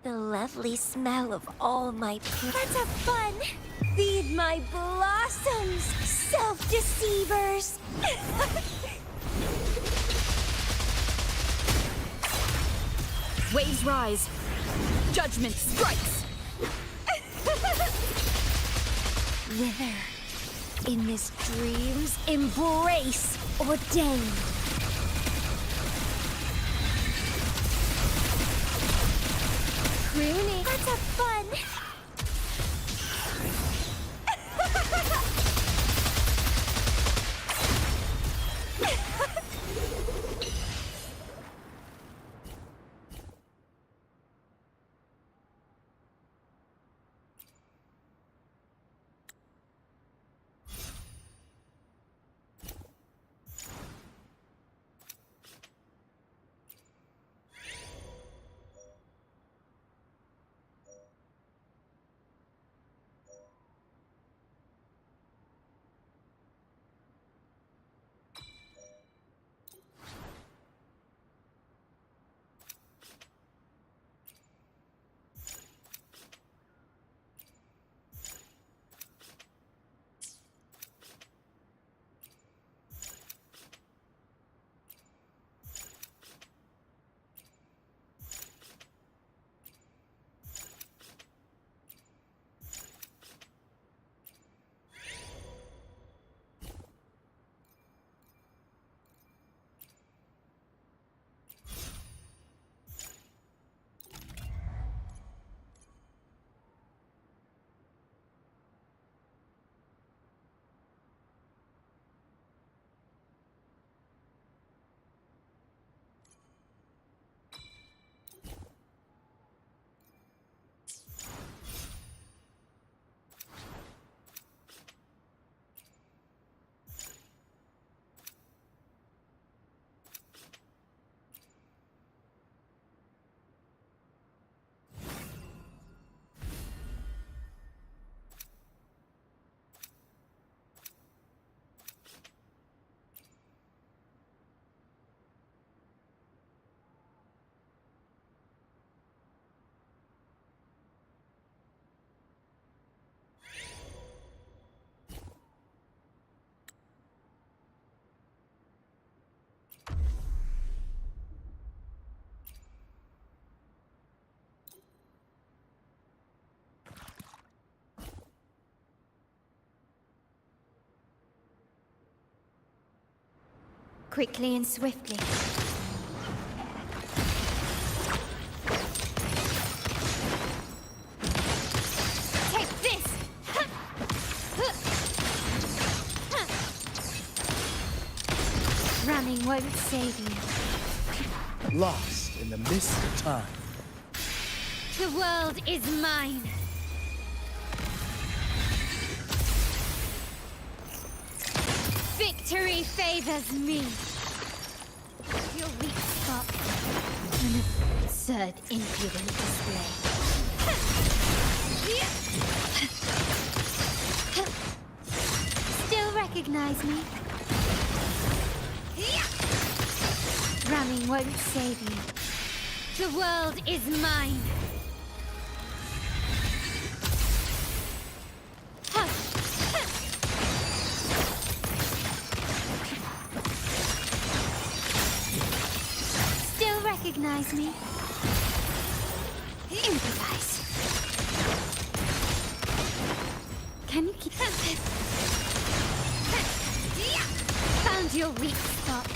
The lovely smell of all my Let's have fun! Feed my blossoms, self-deceivers! Waves rise. Judgment strikes. Wither. In this dream's embrace ordained. Crooning. Let's have fun! quickly and swiftly. Take this! Running won't save you. Lost in the mist of time. The world is mine. Victory favors me. Your weak spot. An absurd, impudent display. Still recognize me? Running won't save you. The world is mine. Still recognize me? Improvise. Can you keep Found your weak spot.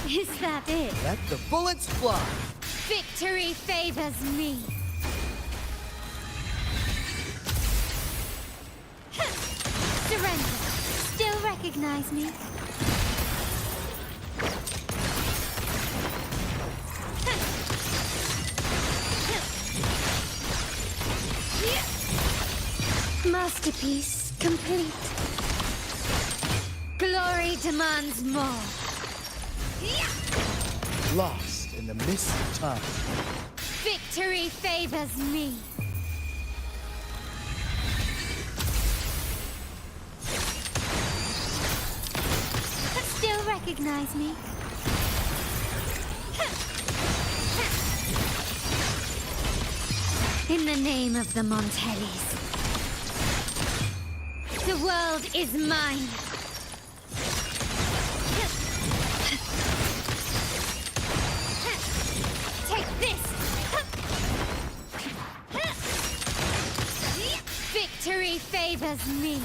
Is that it? Let the bullets fly. Victory favors me. Surrender. Still recognize me? Masterpiece complete. Glory demands more. Lost in the mist of time. Victory favors me. Still recognize me? In the name of the Montellis. The world is mine. Take this. Victory favors me.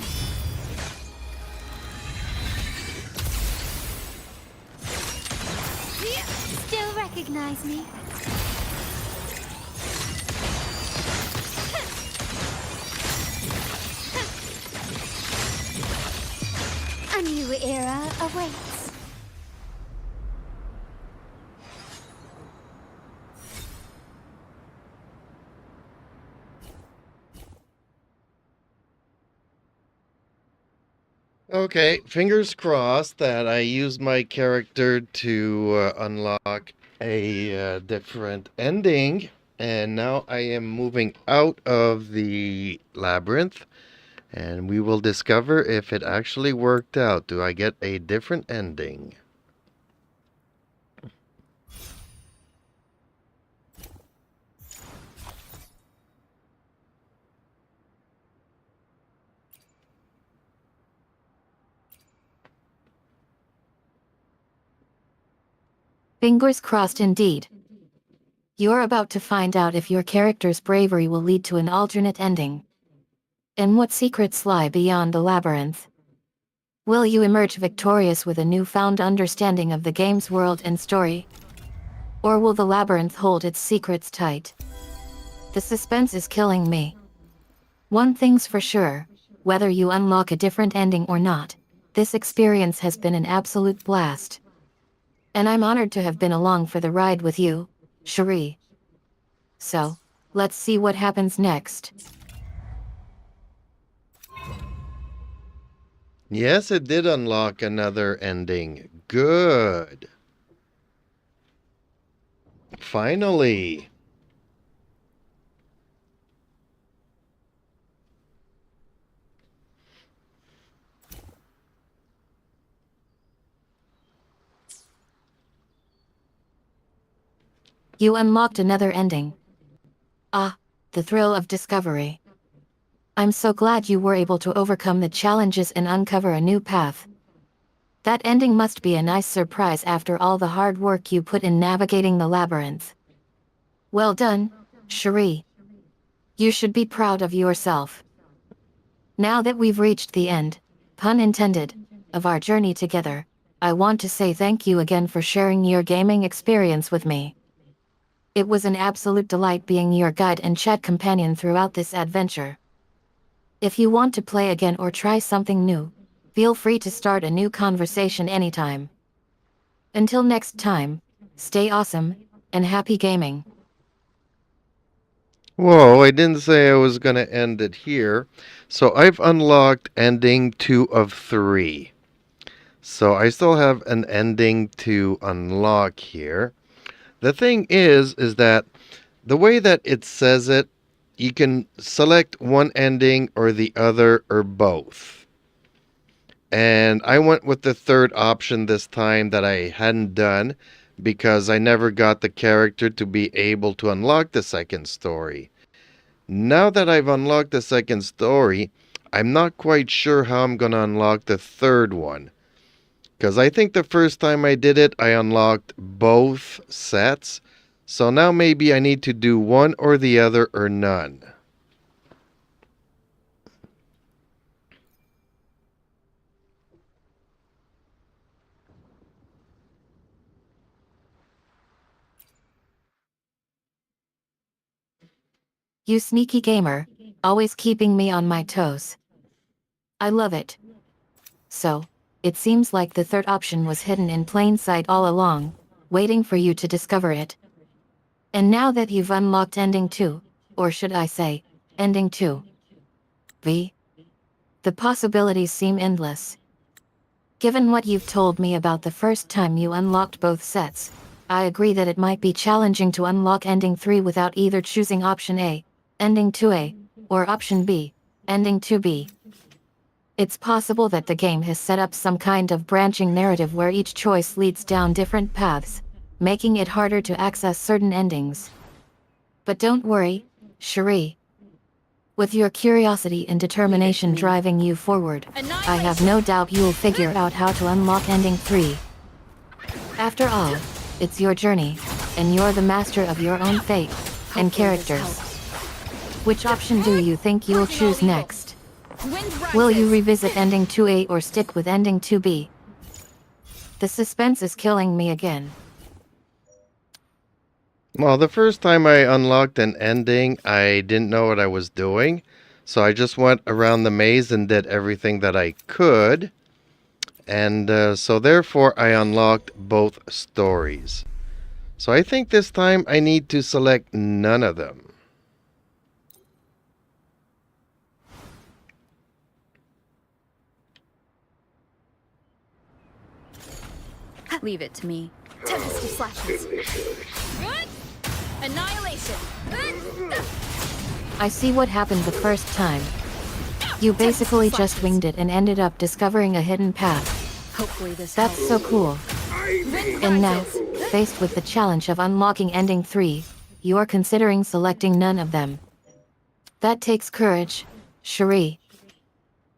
Still recognize me? A new era awaits. Okay, fingers crossed that I used my character to unlock a different ending. And now I am moving out of the labyrinth. And we will discover if it actually worked out. Do I get a different ending? Fingers crossed indeed. You're about to find out if your character's bravery will lead to an alternate ending. And what secrets lie beyond the labyrinth. Will you emerge victorious with a newfound understanding of the game's world and story? Or will the labyrinth hold its secrets tight? The suspense is killing me. One thing's for sure, whether you unlock a different ending or not, this experience has been an absolute blast. And I'm honored to have been along for the ride with you, Cherie. So, let's see what happens next. Yes, it did unlock another ending. Good. Finally. You unlocked another ending. Ah, the thrill of discovery. I'm so glad you were able to overcome the challenges and uncover a new path. That ending must be a nice surprise after all the hard work you put in navigating the labyrinth. Well done, Cherie. You should be proud of yourself. Now that we've reached the end, pun intended, of our journey together, I want to say thank you again for sharing your gaming experience with me. It was an absolute delight being your guide and chat companion throughout this adventure. If you want to play again or try something new, feel free to start a new conversation anytime. Until next time, stay awesome, and happy gaming. Whoa, I didn't say I was going to end it here. So I've unlocked ending 2 of 3. So I still have an ending to unlock here. The thing is that the way that it says it, you can select one ending or the other or both. And I went with the third option this time that I hadn't done because I never got the character to be able to unlock the second story. Now that I've unlocked the second story, I'm not quite sure how I'm going to unlock the third one. Because I think the first time I did it, I unlocked both sets. So now maybe I need to do one or the other or none. You sneaky gamer, always keeping me on my toes. I love it. So, it seems like the third option was hidden in plain sight all along, waiting for you to discover it. And now that you've unlocked ending 2, or should I say, ending 2, the possibilities seem endless. Given what you've told me about the first time you unlocked both sets, I agree that it might be challenging to unlock ending 3 without either choosing option A, ending 2A, or option B, ending 2B. It's possible that the game has set up some kind of branching narrative where each choice leads down different paths, making it harder to access certain endings. But don't worry, Cherie. With your curiosity and determination driving you forward, I have no doubt you'll figure out how to unlock ending 3. After all, it's your journey, and you're the master of your own fate and characters. Which option do you think you'll choose next? Will you revisit ending 2A or stick with ending 2B? The suspense is killing me again. Well, the first time I unlocked an ending, I didn't know what I was doing. So I just went around the maze and did everything that I could. And so therefore I unlocked both stories. So I think this time I need to select none of them. Leave it to me. Tempest of slashes. Annihilation. I see what happened the first time. You basically just winged it and ended up discovering a hidden path. Hopefully this That's helps. so cool. And now, faced with the challenge of unlocking ending 3, you're considering selecting none of them. That takes courage, Cherie.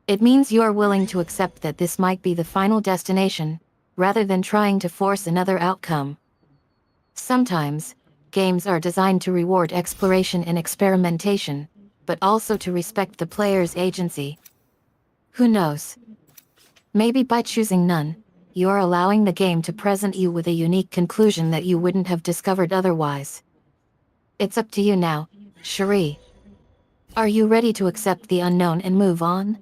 It means you're willing to accept that this might be the final destination, rather than trying to force another outcome. Sometimes, games are designed to reward exploration and experimentation, but also to respect the player's agency. Who knows? Maybe by choosing none, you're allowing the game to present you with a unique conclusion that you wouldn't have discovered otherwise. It's up to you now, Cherie. Are you ready to accept the unknown and move on?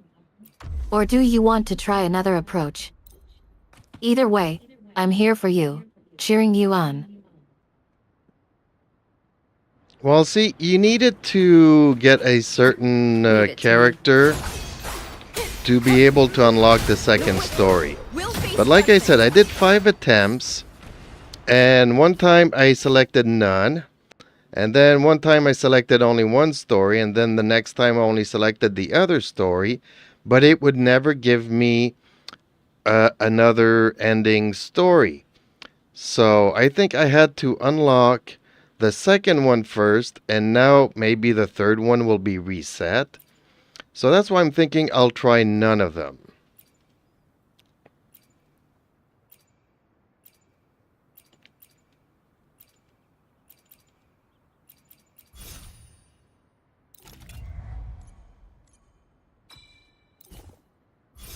Or do you want to try another approach? Either way, I'm here for you, cheering you on. Well, see, you needed to get a certain Leave it to me. character to be able to unlock the second story. We'll face But like I Wednesday. said, I did 5 attempts, and one time I selected none, and then one time I selected only one story, and then the next time I only selected the other story, but it would never give me another ending story. So I think I had to unlock the second one first, and now maybe the third one will be reset. So that's why I'm thinking I'll try none of them.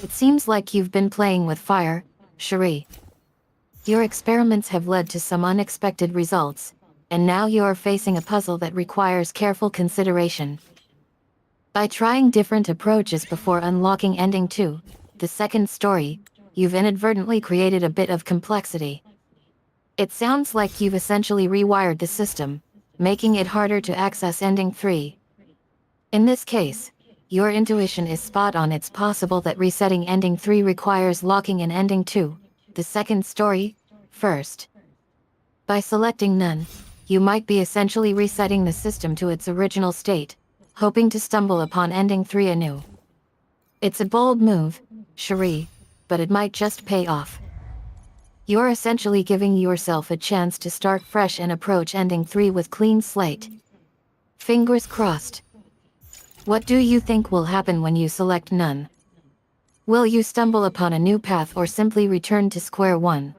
It seems like you've been playing with fire, Cherie. Your experiments have led to some unexpected results, and now you are facing a puzzle that requires careful consideration. By trying different approaches before unlocking Ending 2, the second story, you've inadvertently created a bit of complexity. It sounds like you've essentially rewired the system, making it harder to access Ending 3. In this case, your intuition is spot on. It's possible that resetting Ending 3 requires locking in Ending 2, the second story, first. By selecting none, you might be essentially resetting the system to its original state, hoping to stumble upon Ending 3 anew. It's a bold move, Cherie, but it might just pay off. You're essentially giving yourself a chance to start fresh and approach Ending 3 with clean slate. Fingers crossed. What do you think will happen when you select none? Will you stumble upon a new path or simply return to square one?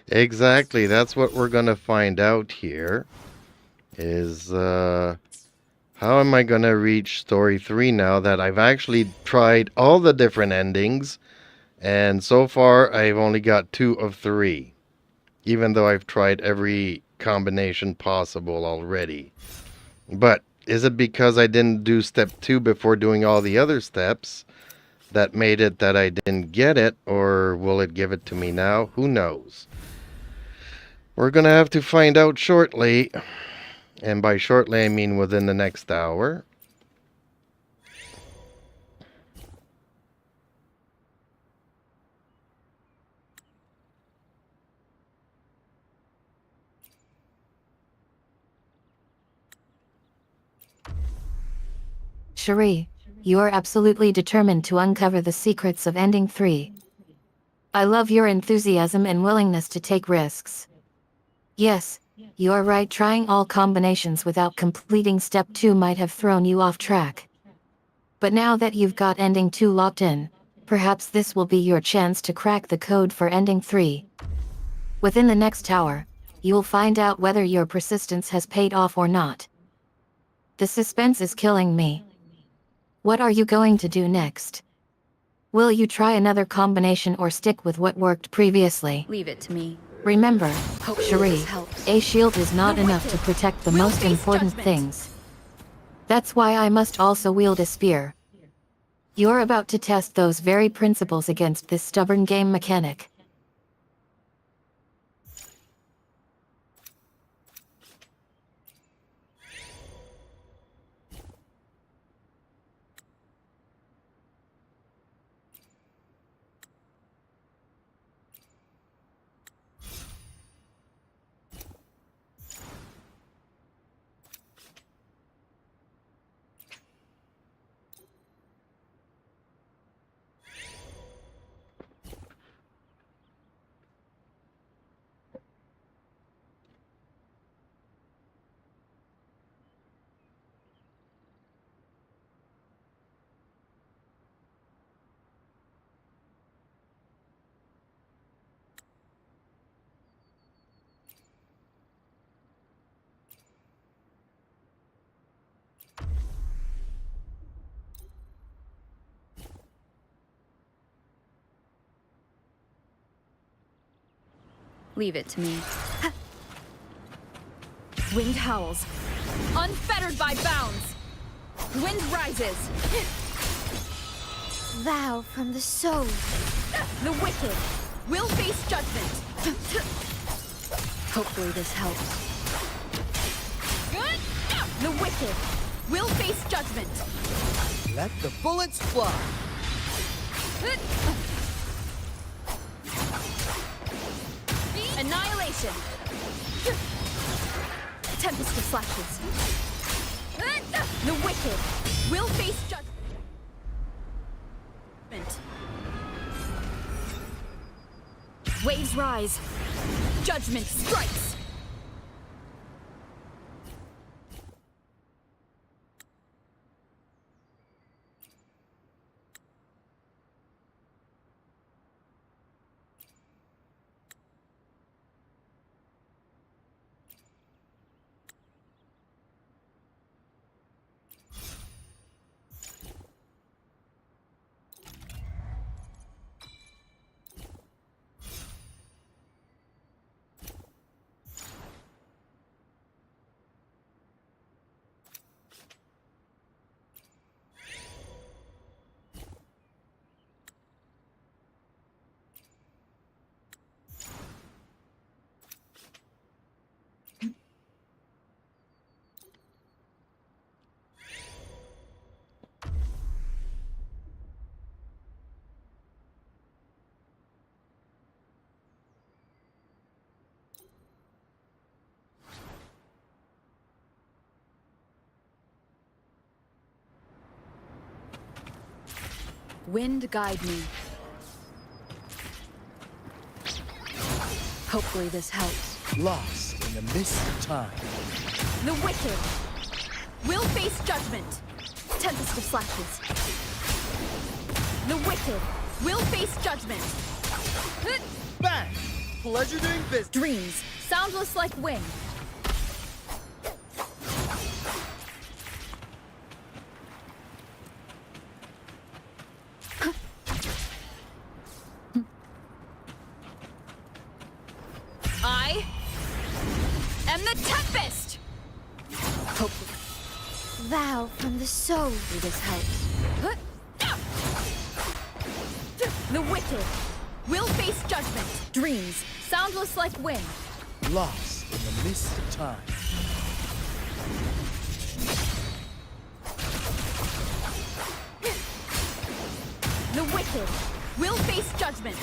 Exactly, that's what we're going to find out here. How am I going to reach story 3 now that I've actually tried all the different endings, and so far I've only got 2 of 3, even though I've tried every combination possible already. But is it because I didn't do step 2 before doing all the other steps that made it that I didn't get it, or will it give it to me now? Who knows? We're going to have to find out shortly. And by shortly, I mean within the next hour. Cherie, you're absolutely determined to uncover the secrets of Ending 3. I love your enthusiasm and willingness to take risks. Yes, you're right, trying all combinations without completing step 2 might have thrown you off track. But now that you've got Ending 2 locked in, perhaps this will be your chance to crack the code for Ending 3. Within the next hour, you'll find out whether your persistence has paid off or not. The suspense is killing me. What are you going to do next? Will you try another combination or stick with what worked previously? Leave it to me. Remember, Hopefully Cherie, this helps. a shield is not The enough to wicked protect the will most face important judgment. things. That's why I must also wield a spear. You're about to test those very principles against this stubborn game mechanic. Leave it to me. Wind howls, unfettered by bounds. Wind rises. Vow from the soul. The wicked will face judgment. Hopefully this helps. The wicked will face judgment. Let the bullets fly. Annihilation. Tempest of flashes. The wicked will face judgment. Waves rise. Judgment strikes. Wind guide me. Hopefully this helps. Lost in the mist of time. The wicked will face judgment. Tempest of slashes. The wicked will face judgment. Bang! Pleasure doing business. Dreams, soundless like wind. I am the Tempest! Hopefully Vow from the soul. this helps. The wicked will face judgment. Dreams, soundless like wind. Lost in the mist of time. The wicked will face judgment.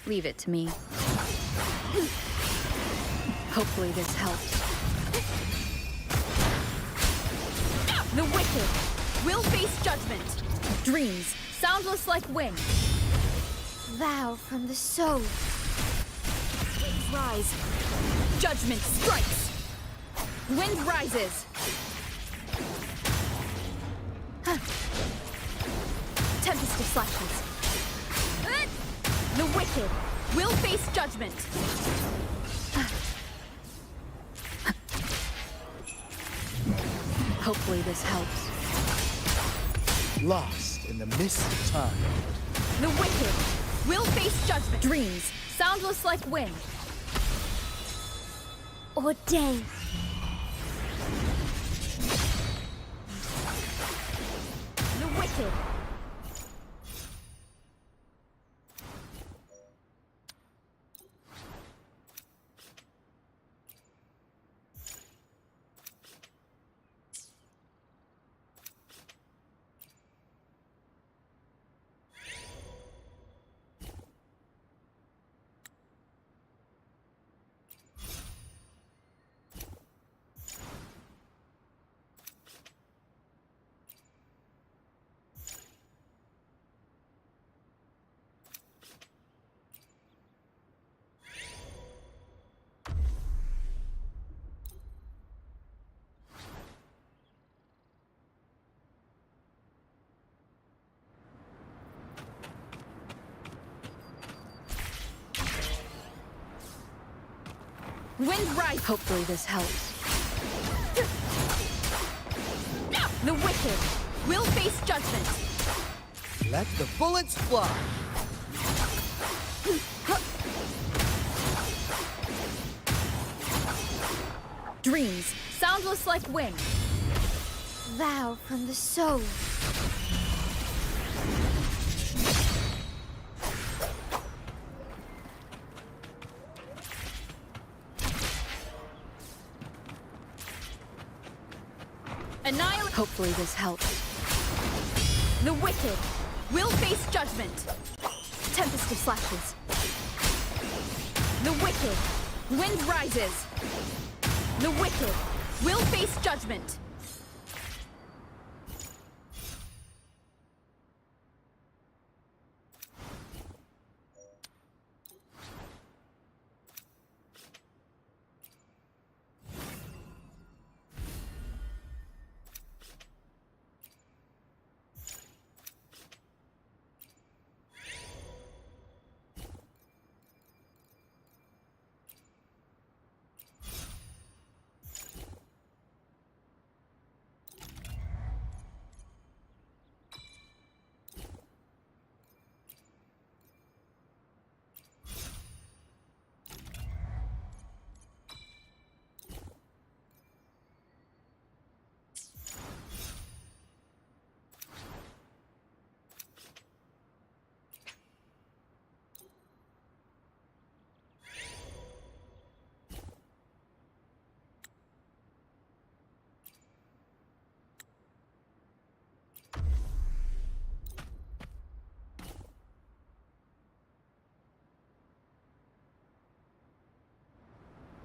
Leave it to me. Hopefully this helps. The wicked will face judgment. Dreams, soundless like wind. Vow from the soul. Waves rise. Judgment strikes. Wind rises. Tempest of slashes. The wicked will face judgment. Hopefully this helps. Lost in the mist of time. The wicked will face judgment. Dreams, soundless like wind. Ordained. The wicked. Wind rise. Hopefully this helps. The wicked will face judgment. Let the bullets fly. Dreams, soundless like wind. Vow from the soul. Annihilate. Hopefully this helps. The wicked will face judgment. Tempest of slashes. The wicked. Wind rises. The wicked will face judgment.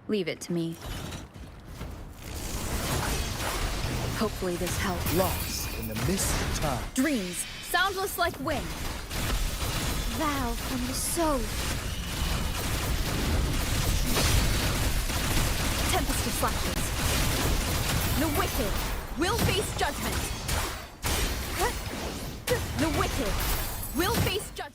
Leave it to me. Hopefully this helps. Lost in the mist of time. Dreams, soundless like wind. Vow from the soul. Tempest of flashes. The wicked will face judgment. The wicked will face judgment.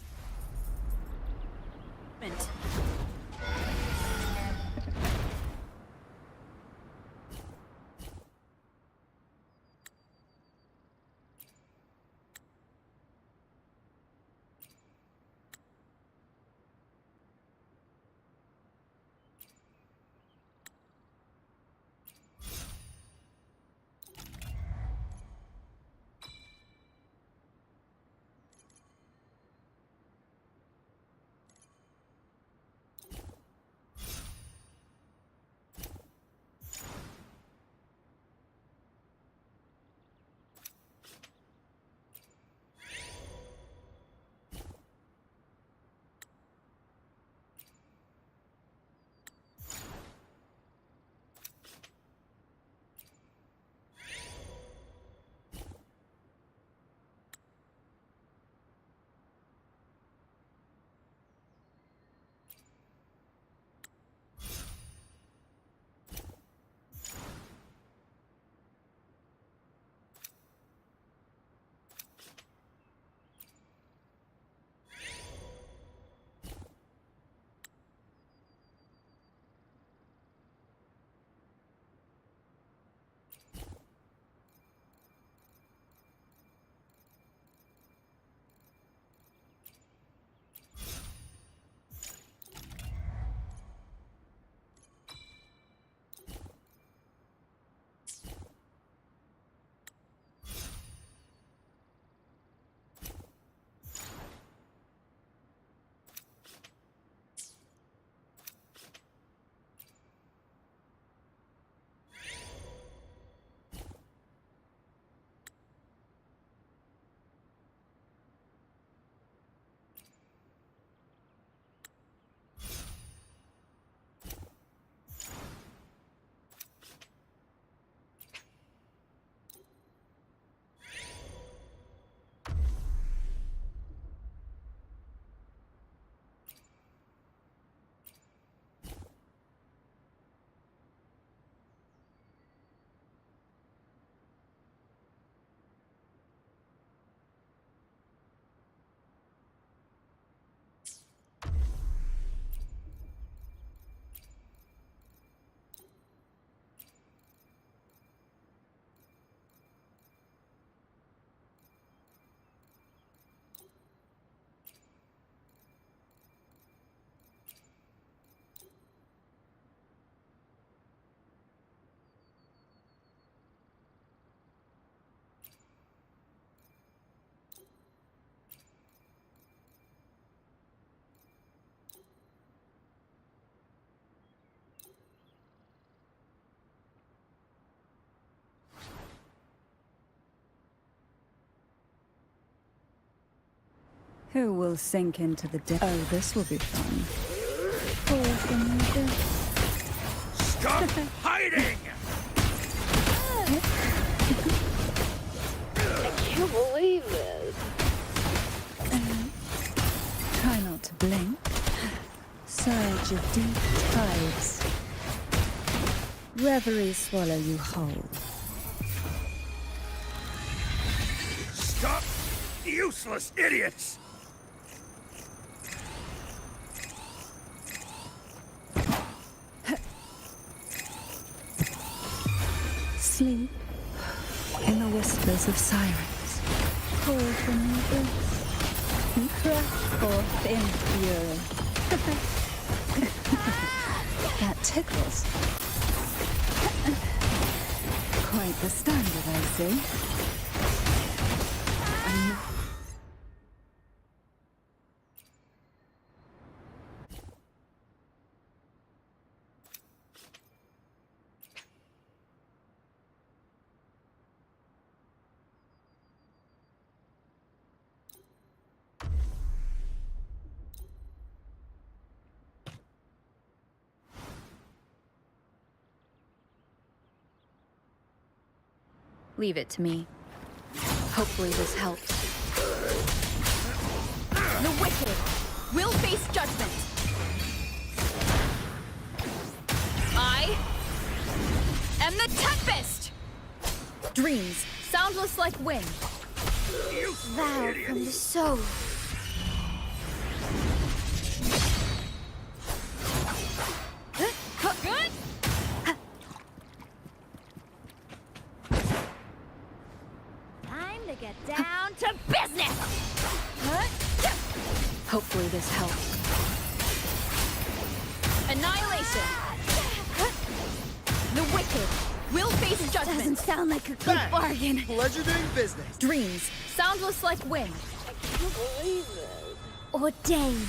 Who will sink into the depths? Oh, this will be fun. Stop hiding! You believe it? Try not to blink. Surge of deep tides. Reverie swallow you whole. Stop, useless idiots! Sleep in the whispers of sirens. Call from the abyss. And crash forth in fury. That tickles. Quite the standard, I see. Leave it to me. Hopefully this helps. The wicked will face judgment. I am the Tempest! Dreams, soundless like wind. Vow from the soul. Good? Time to get down to business! Hopefully this helps. Annihilation! The wicked will face Doesn't judgment. sound like a good Bang. bargain. Pleasure doing business. Dreams, soundless like wind. Ordained.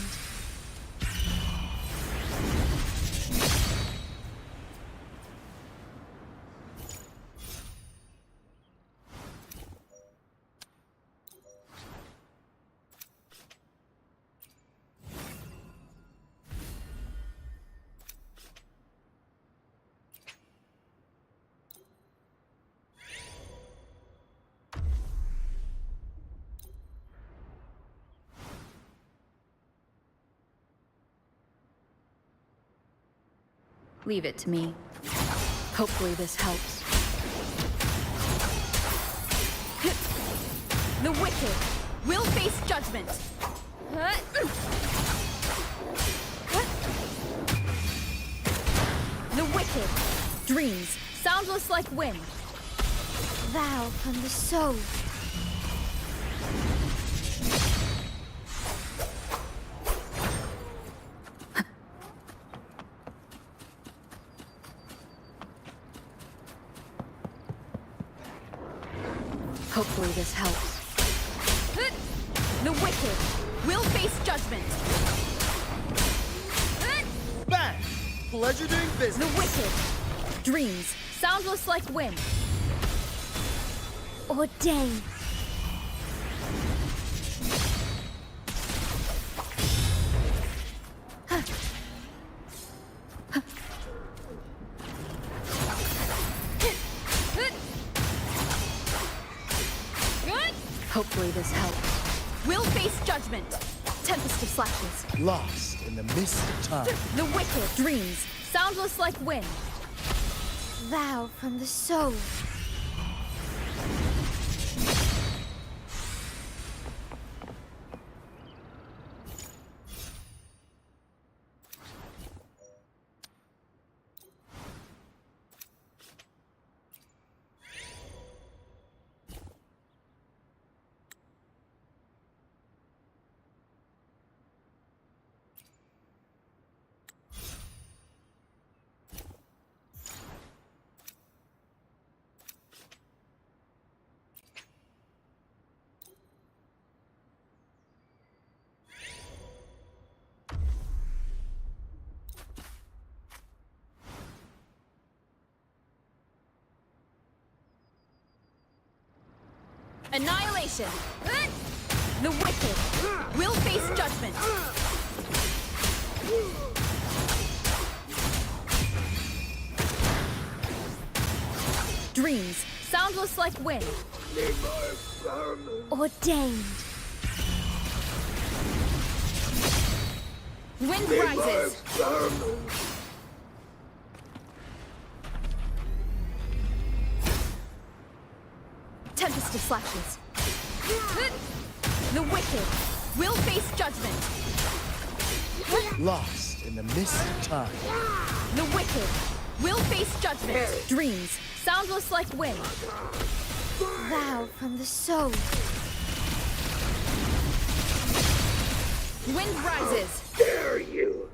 Leave it to me. Hopefully this helps. The wicked will face judgment. The wicked dreams, soundless like wind. Vow from the soul. Hopefully this helps. The wicked will face judgment. Bang! Pleasure doing The business. wicked dreams, soundless like wind. Ordained. Hopefully this helps. Will face judgment. Tempest of slashes. Lost in the mist of time. The wicked dreams, soundless like wind. Vow from the soul. Annihilation. The wicked will face judgment. Dreams, soundless like wind. Ordained. Wind rises. Tempest of slashes. The wicked will face judgment. Lost in the mist of time. The wicked will face judgment. Dreams, soundless like wind. Vow from the soul. Wind rises. Dare you!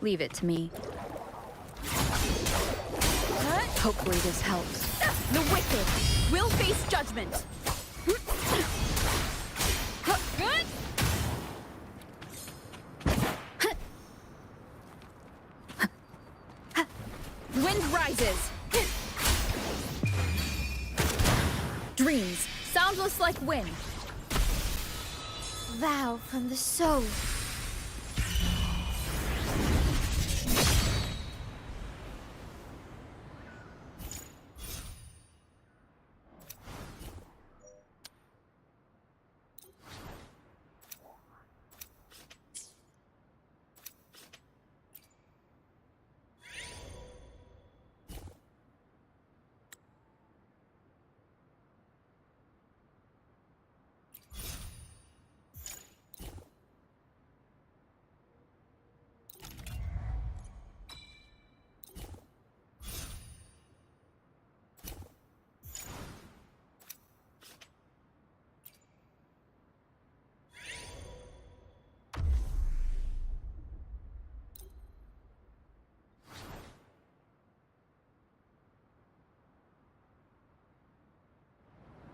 Leave it to me. Hopefully this helps. The wicked will face judgment. Wind rises. Dreams, soundless like wind. Vow from the soul.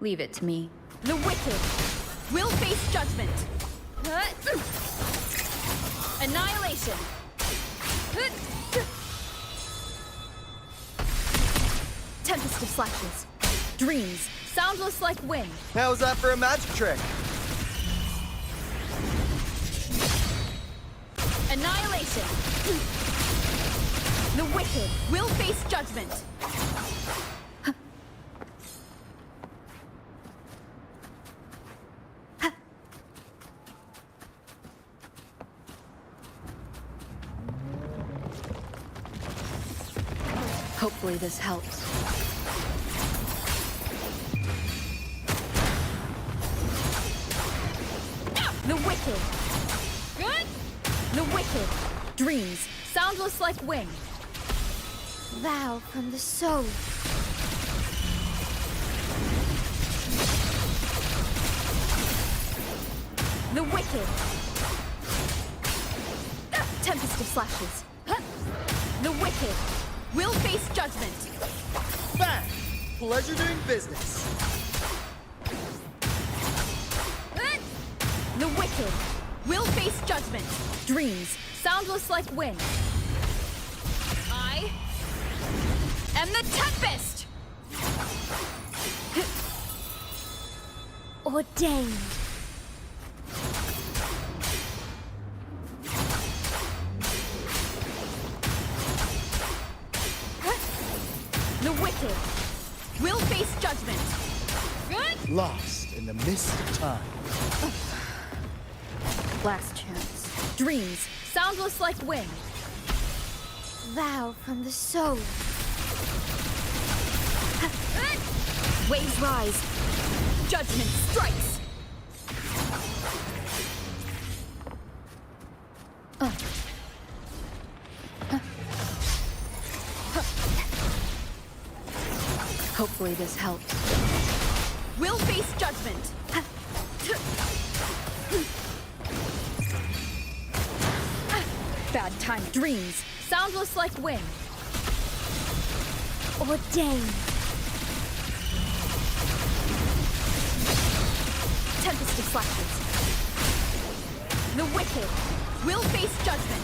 Leave it to me. The wicked will face judgment. Annihilation. Tempest of slashes. Dreams, soundless like wind. How's that for a magic trick? Annihilation. The wicked will face judgment. Hopefully this helps. The wicked. Good. The wicked. Dreams, soundless like wind. Vow from the soul. The wicked. Tempest of slashes. The wicked will face judgment. Bang! Pleasure doing business. The wicked will face judgment. Dreams, soundless like wind. I am the Tempest! Ordained. The wicked will face judgment. Good. Lost in the mist of time. Last chance. Dreams, soundless like wind. Vow from the soul. Waves rise. Judgment strikes. Hopefully this helps. Will face judgment. Bad time. Dreams, soundless like wind. Ordained. Tempest of flashes. The wicked will face judgment.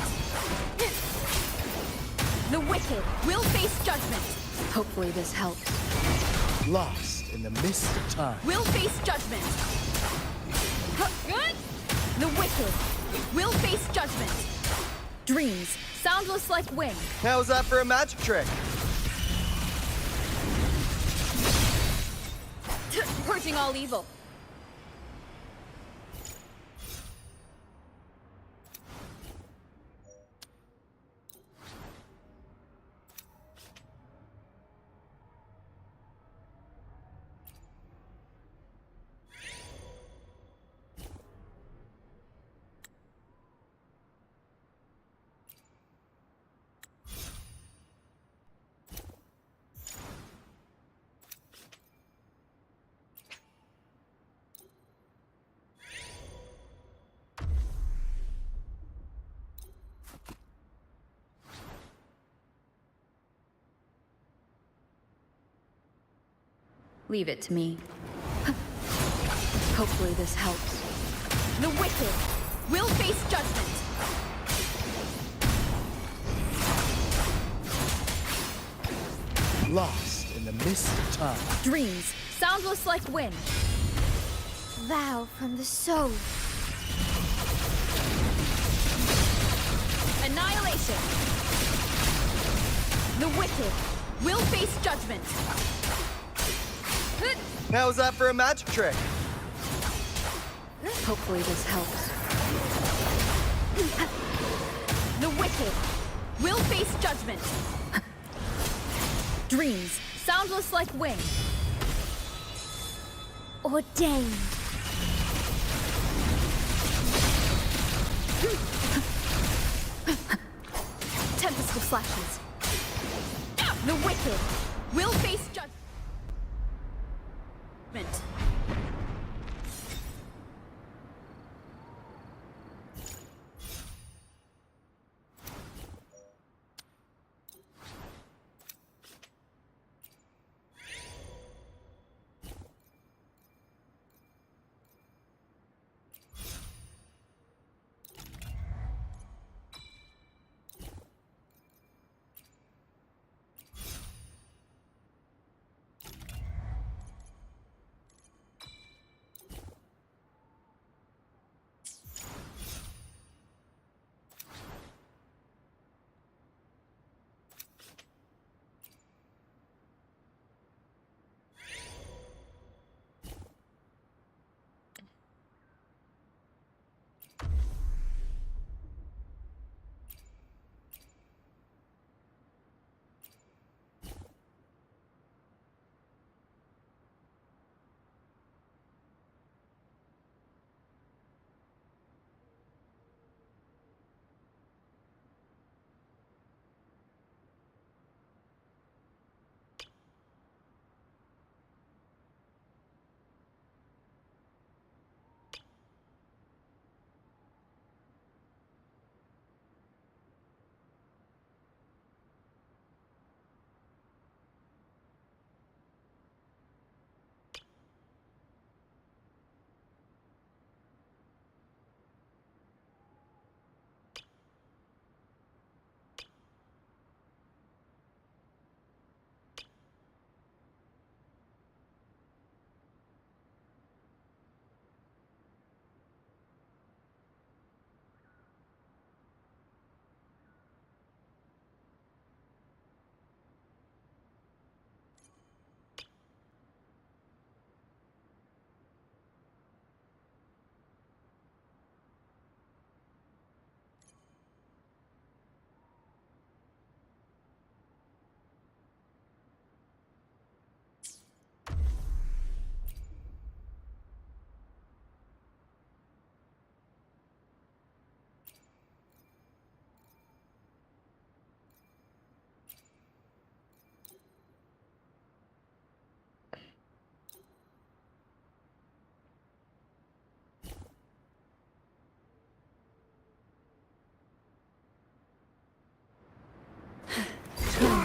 The wicked will face judgment. Hopefully this helps. Lost in the mist of time. Will face judgment. Good. The wicked will face judgment. Dreams, soundless like wind. How's that for a magic trick? Purging all evil. Leave it to me. Hopefully this helps. The wicked will face judgment. Lost in the mist of time. Dreams, soundless like wind. Vow from the soul. Annihilation. The wicked will face judgment. How's that for a magic trick? Hopefully this helps. The wicked will face judgment. Dreams, soundless like wind. Ordained. Tempest of flashes. The wicked will face judgment.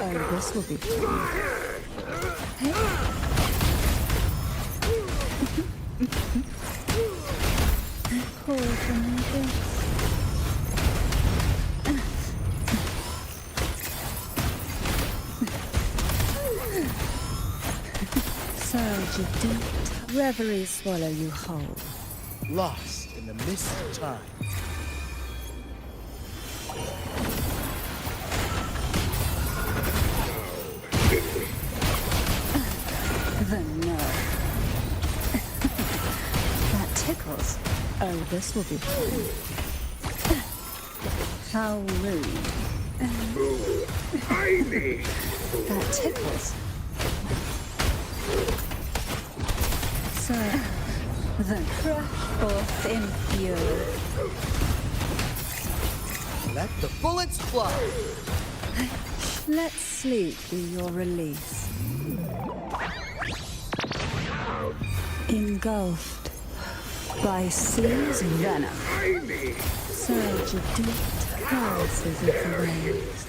Oh, this will be fun. Call from this. Surge of deep, reverie swallow you whole. Lost in the mist of time. The nerve. That tickles. Oh, this will be fun. How rude. That tickles. So, then crash forth in fury. Let the bullets fly. Let sleep be your release. Engulfed by sea's venom. Surge of deep pulses of the waves.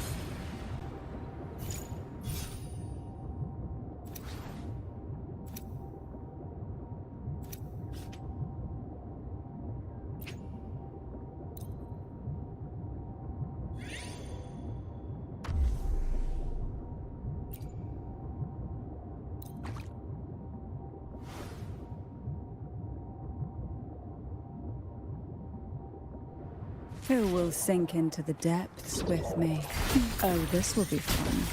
Who will sink into the depths with me? Oh, this will be fun.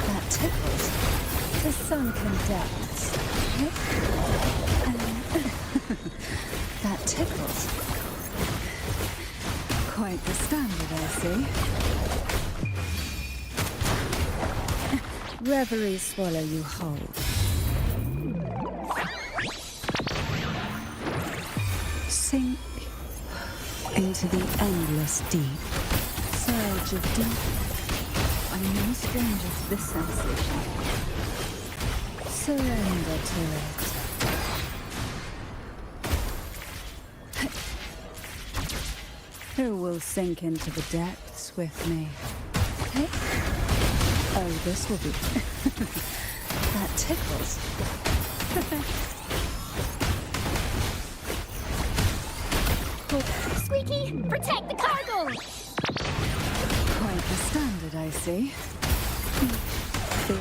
That tickles. The sunken depths. That tickles. Quite the standard, I see. Reverie swallow you whole. Sink into the endless deep. Surge of deep. I'm no stranger to this sensation. Surrender to it. Who will sink into the depths with me? Hey? Oh, this will be... that tickles. Squeaky, protect the cargo! Quite the standard, I see.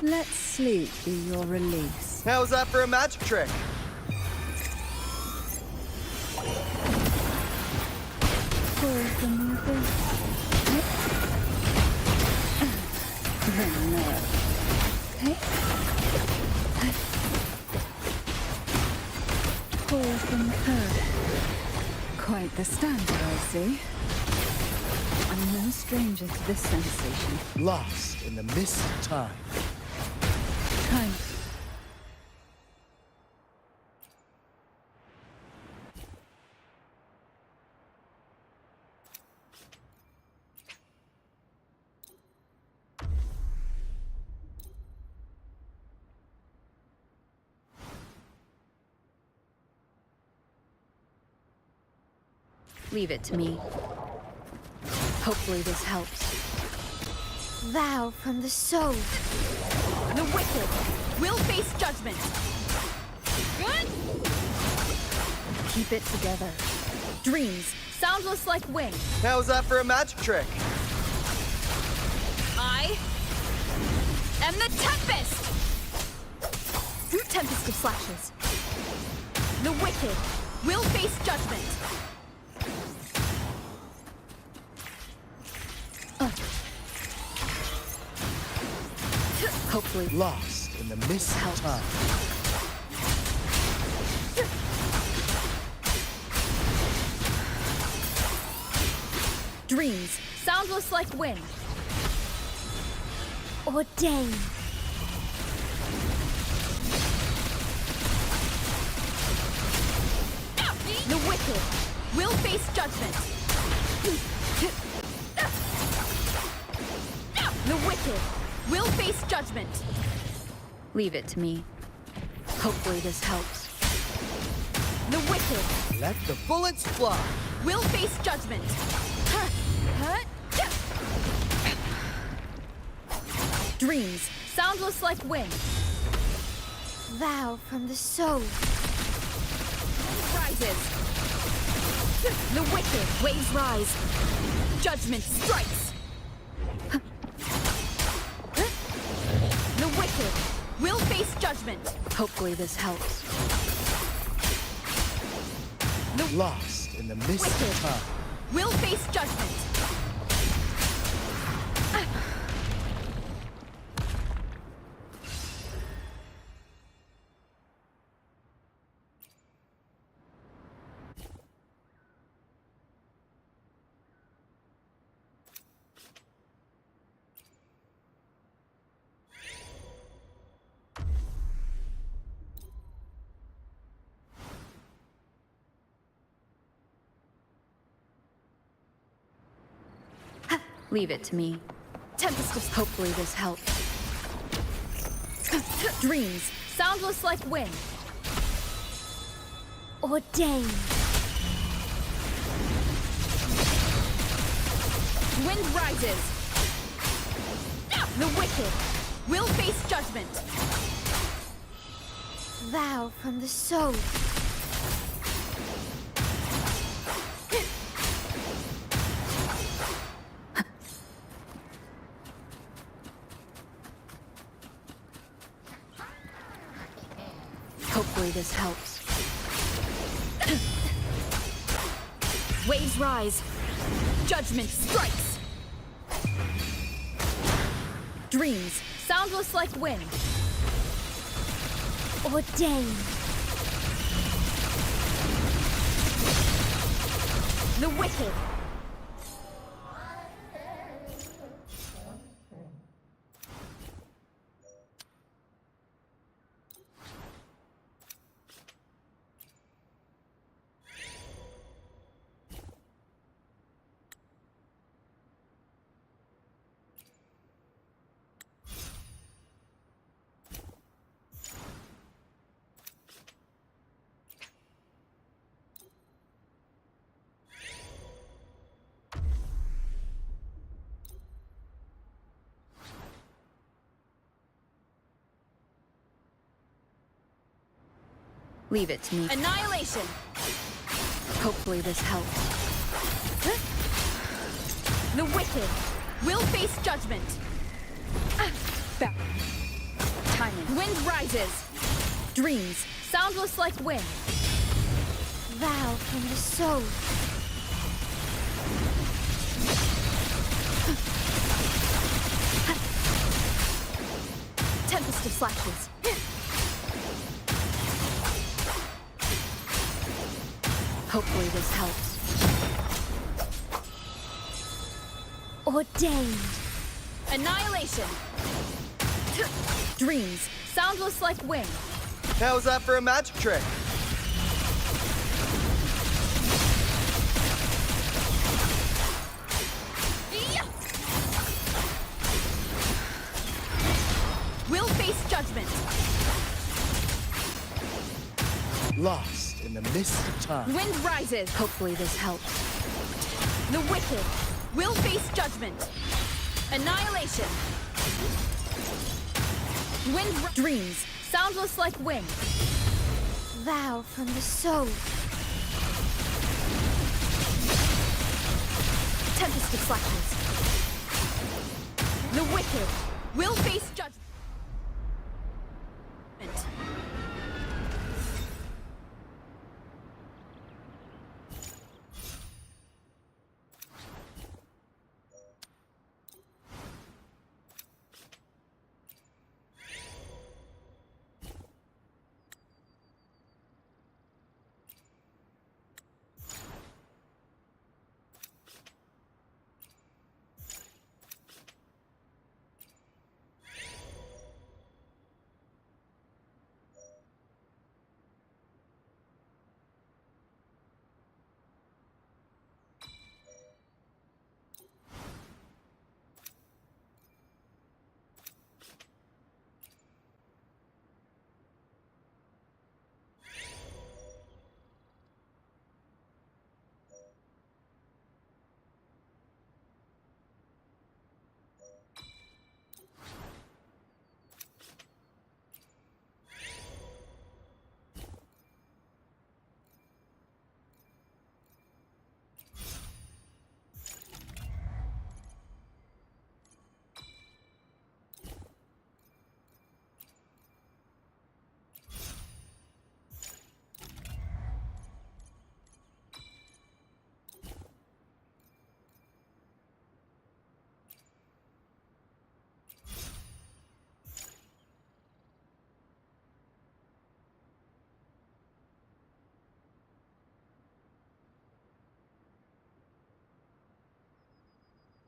Let sleep be your release. How's that for a magic trick? Fall from the abyss. The nerve. Hey? Fall from earth. Quite the standard, I see. I'm no stranger to this sensation. Lost in the mist of time. Time. Leave it to me. Hopefully this helps. Vow from the soul. The wicked will face judgment. Keep it together. Dreams, soundless like wind. How's that for a magic trick? I am the Tempest! Tempest of Slashes. The wicked will face judgment. Hopefully. Lost in the mist of time. Dreams, soundless like wind. Ordain. The wicked will face judgment. The wicked will face judgment. Leave it to me. Hopefully this helps. The wicked Let the bullets fly. will face judgment. Dreams, soundless like wind. Vow from the soul. Rises. The wicked waves rise. Judgment strikes. The wicked will face judgment. Hopefully this helps. Lost in the mist of Wicked time. will face judgment. Leave it to me. Tempest of... Hopefully this helps. Dreams, soundless like wind. Ordain. Wind rises. The wicked will face judgment. Vow from the soul. Hopefully this helps. Waves rise. Judgment strikes. Dreams, soundless like wind. Ordained. The wicked. Leave it to me. Annihilation! Hopefully this helps. The wicked will face judgment. Timing. Wind rises. Dreams, soundless like wind. Vow from the soul. Tempest of flashes. Hopefully this helps. Ordained. Annihilation! Dreams, soundless like wind. How's that for a magic trick? Will face judgment. Lost in the mist of time. Wind rises. Hopefully this helps. The wicked will face judgment. Annihilation. Dreams, soundless like wind. Vow from the soul. Tempest of flashes. The wicked will face judgment.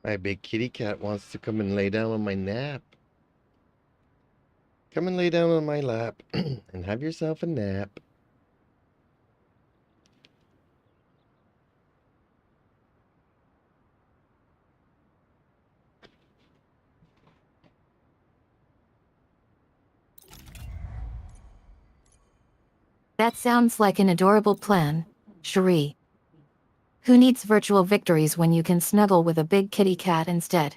My big kitty cat wants to come and lay down on my nap. Come and lay down on my lap and have yourself a nap. That sounds like an adorable plan, Cherie. Who needs virtual victories when you can snuggle with a big kitty cat instead?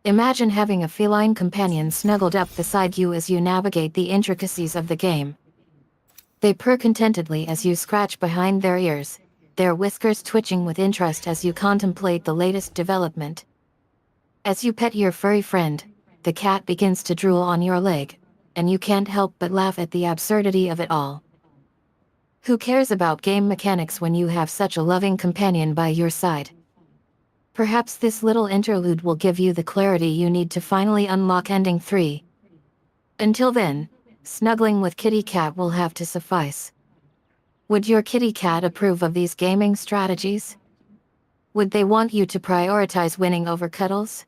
Imagine having a feline companion snuggled up beside you as you navigate the intricacies of the game. They purr contentedly as you scratch behind their ears, their whiskers twitching with interest as you contemplate the latest development. As you pet your furry friend, the cat begins to drool on your leg, and you can't help but laugh at the absurdity of it all. Who cares about game mechanics when you have such a loving companion by your side? Perhaps this little interlude will give you the clarity you need to finally unlock Ending 3. Until then, snuggling with kitty cat will have to suffice. Would your kitty cat approve of these gaming strategies? Would they want you to prioritize winning over cuddles?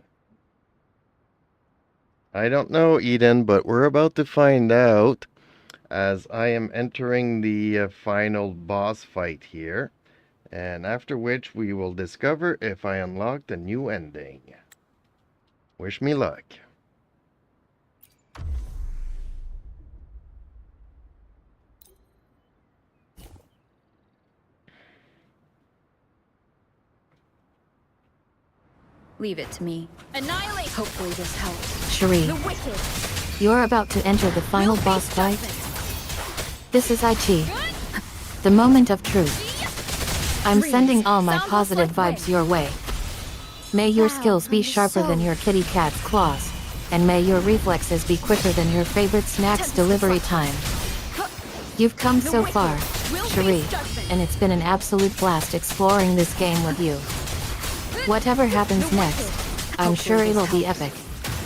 I don't know, Eden, but we're about to find out as I am entering the final boss fight here, and after which we will discover if I unlocked a new ending. Wish me luck. Leave it to me. Annihilate. Hopefully this helps. Cherie, The wicked. you're about to enter the final Will boss face fight. judgment. This is IT, the moment of truth. I'm Dreams. sending all my Sound positive like vibes wind. your way. May your Wow, skills be from the sharper than soul. your kitty cat's claws, and may your reflexes be quicker than your favorite snack's Tempest delivery reflection. time. You've come The so wicked far, will Cherie, face judgment. and it's been an absolute blast exploring this game with you. Whatever happens The next, wicked. I'm Hopefully sure this it'll be helps. epic.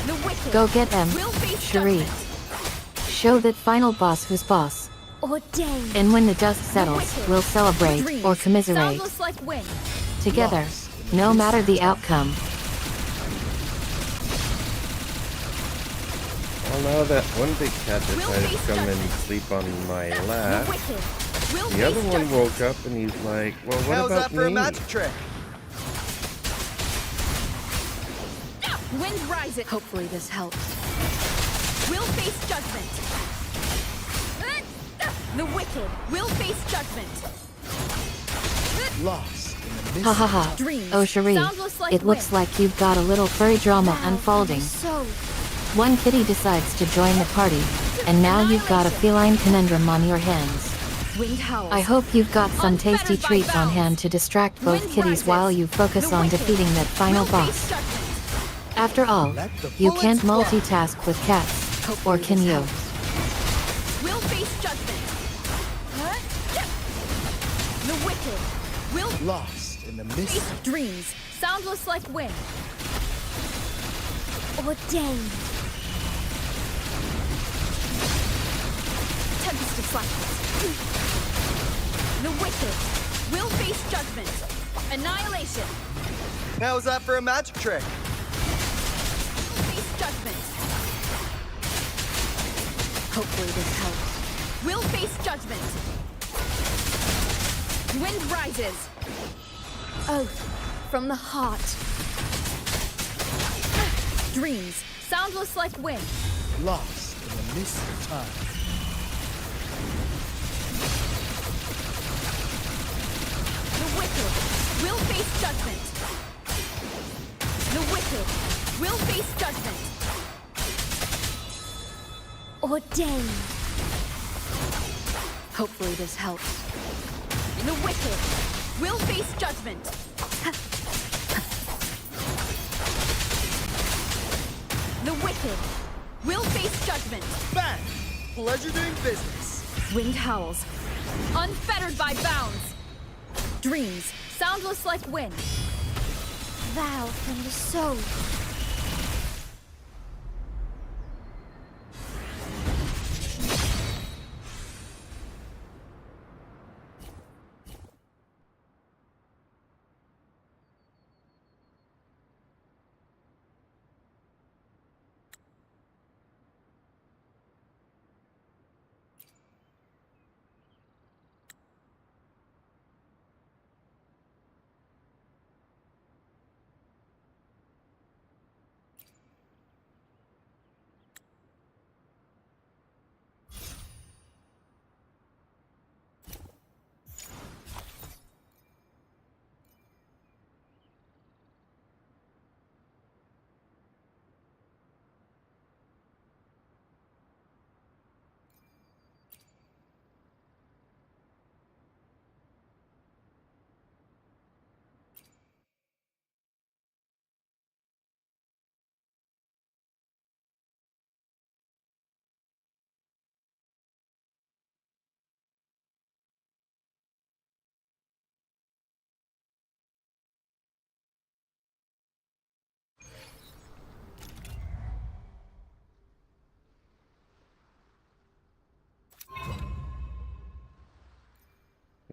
The wicked Go get them, will face Cherie. judgment. Show that final boss who's boss. Ordained. And when the dust settles, wicked. we'll celebrate Dreams. or commiserate Soundless like wind. together, Lost in the no mist matter of the time. outcome. Well, now that one big cat Will decided to face come and judgment. sleep on my The lap, wicked will the face other one judgment. woke up and he's like, well, what How's about that for a me? magic trick? Wind rises. Hopefully this helps. Will face judgment. The wicked will face judgment. Lost in the mist Ha ha of ha. time. Dreams. Oh Cherie, Soundless like it looks wind. like you've got a little furry drama Wow, from unfolding. the soul. One kitty decides to join the party, and now you've got a feline conundrum on your hands. Wind howls. I hope you've got some tasty Unfettered by treats on bounds. hand to distract both Wind kitties rises. while you focus The on wicked defeating that final will boss. face judgment. After all, Let the you bullets can't fly. multitask with cats, or Hopefully can this you? helps. Will face judgment. The wicked will Lost in the mist face of dreams. Soundless like wind. Ordained. Tempest of flashes. The wicked will face judgment. Annihilation. How's that for a magic trick? Face judgment. Hopefully this helps. Will face judgment. Wind rises. Oath from the heart. Dreams. Soundless like wind. Lost in the mist of time. The wicked will face judgment. The wicked will face judgment. Ordained. Hopefully this helps. The wicked will face judgment. The wicked will face judgment. Bang! Pleasure doing business. Wind howls. Unfettered by bounds. Dreams. Soundless like wind. Vow from the soul.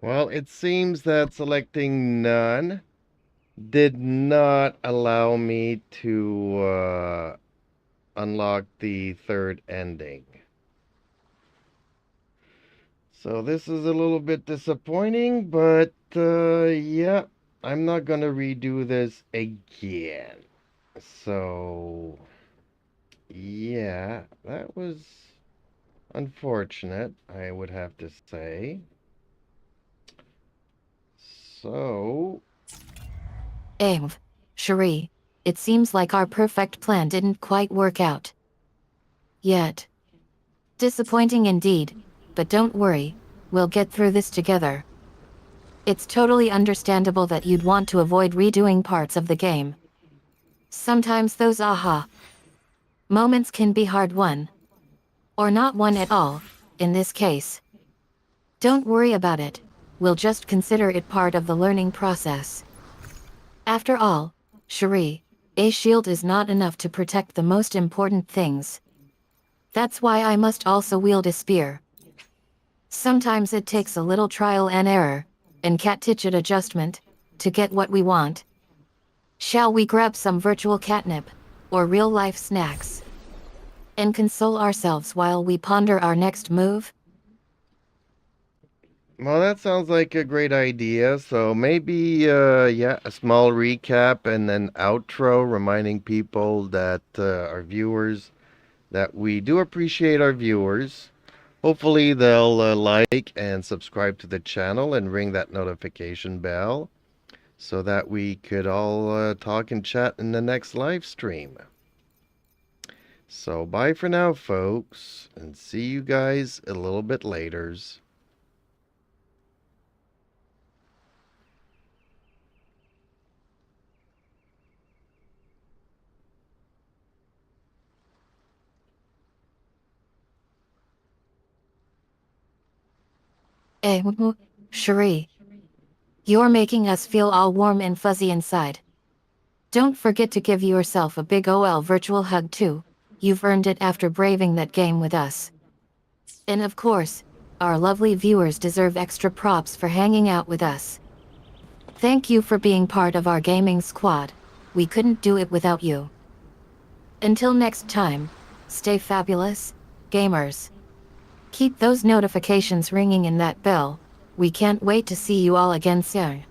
Well, it seems that selecting none did not allow me to unlock the third ending. So this is a little bit disappointing, but yeah, I'm not gonna redo this again. So yeah, that was unfortunate, I would have to say. So Cherie, it seems like our perfect plan didn't quite work out. Yet. Disappointing indeed, but don't worry, we'll get through this together. It's totally understandable that you'd want to avoid redoing parts of the game. Sometimes those aha moments can be hard won. Or not one at all, in this case. Don't worry about it, we'll just consider it part of the learning process. After all, Cherie, a shield is not enough to protect the most important things. That's why I must also wield a spear. Sometimes it takes a little trial and error, and cat-tidget adjustment, to get what we want. Shall we grab some virtual catnip, or real-life snacks, and console ourselves while we ponder our next move? well, that sounds like a great idea. So maybe, yeah, a small recap and then outro reminding people that our viewers, that we do appreciate our viewers. Hopefully they'll like and subscribe to the channel and ring that notification bell so that we could all talk and chat in the next live stream. So bye for now, folks, and see you guys a little bit laters. Cherie. You're making us feel all warm and fuzzy inside. Don't forget to give yourself a big OL virtual hug too. You've earned it after braving that game with us. And of course, our lovely viewers deserve extra props for hanging out with us. Thank you for being part of our gaming squad. We couldn't do it without you. Until next time, stay fabulous, gamers. Keep those notifications ringing and that bell. We can't wait to see you all again soon.